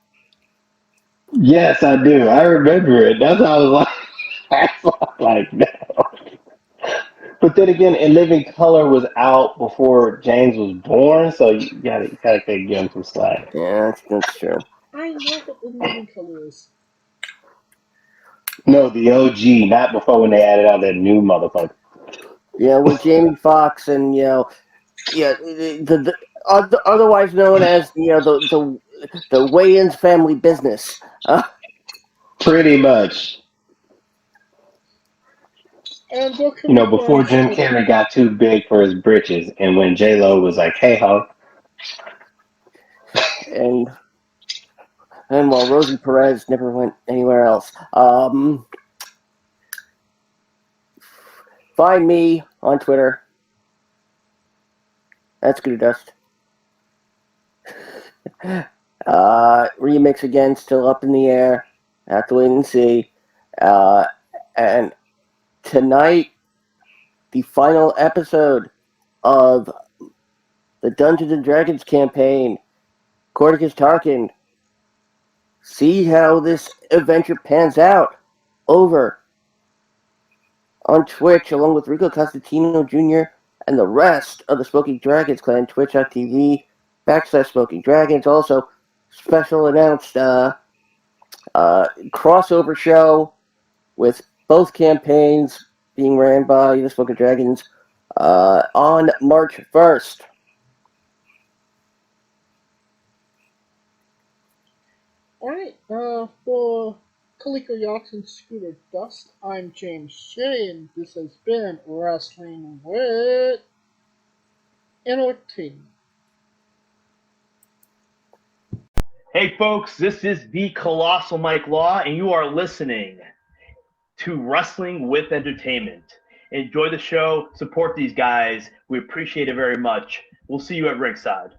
Yes, I do. I remember it. That's how I was like, that's like no. But then again, In Living Color was out before James was born, so you gotta give him some slack. Yeah, that's true. I know what In Living Color is. No, the OG, not before when they added out that new motherfucker. Yeah, with Jamie Foxx and the otherwise known as the Wayans family business. Pretty much. And before Jim Carrey got too big for his britches, and when J Lo was like, "Hey ho," and while Rosie Perez never went anywhere else. Find me on Twitter. That's Good Dust. Remix again, still up in the air. Have to wait and see. And tonight, the final episode of the Dungeons and Dragons campaign, Corticus Tarkin. See how this adventure pans out over on Twitch, along with Rico Constantino Jr. and the rest of the Smoking Dragons clan, twitch.tv/Smoking Dragons. Also, special announced crossover show with both campaigns being ran by the Smoking Dragons on March 1st. Alright, for Kaliko Yachts and Scooter Dust, I'm James Shay, and this has been Wrestling with entertainment. Hey folks, this is the Colossal Mike Law, and you are listening to Wrestling with Entertainment. Enjoy the show, support these guys. We appreciate it very much. We'll see you at ringside.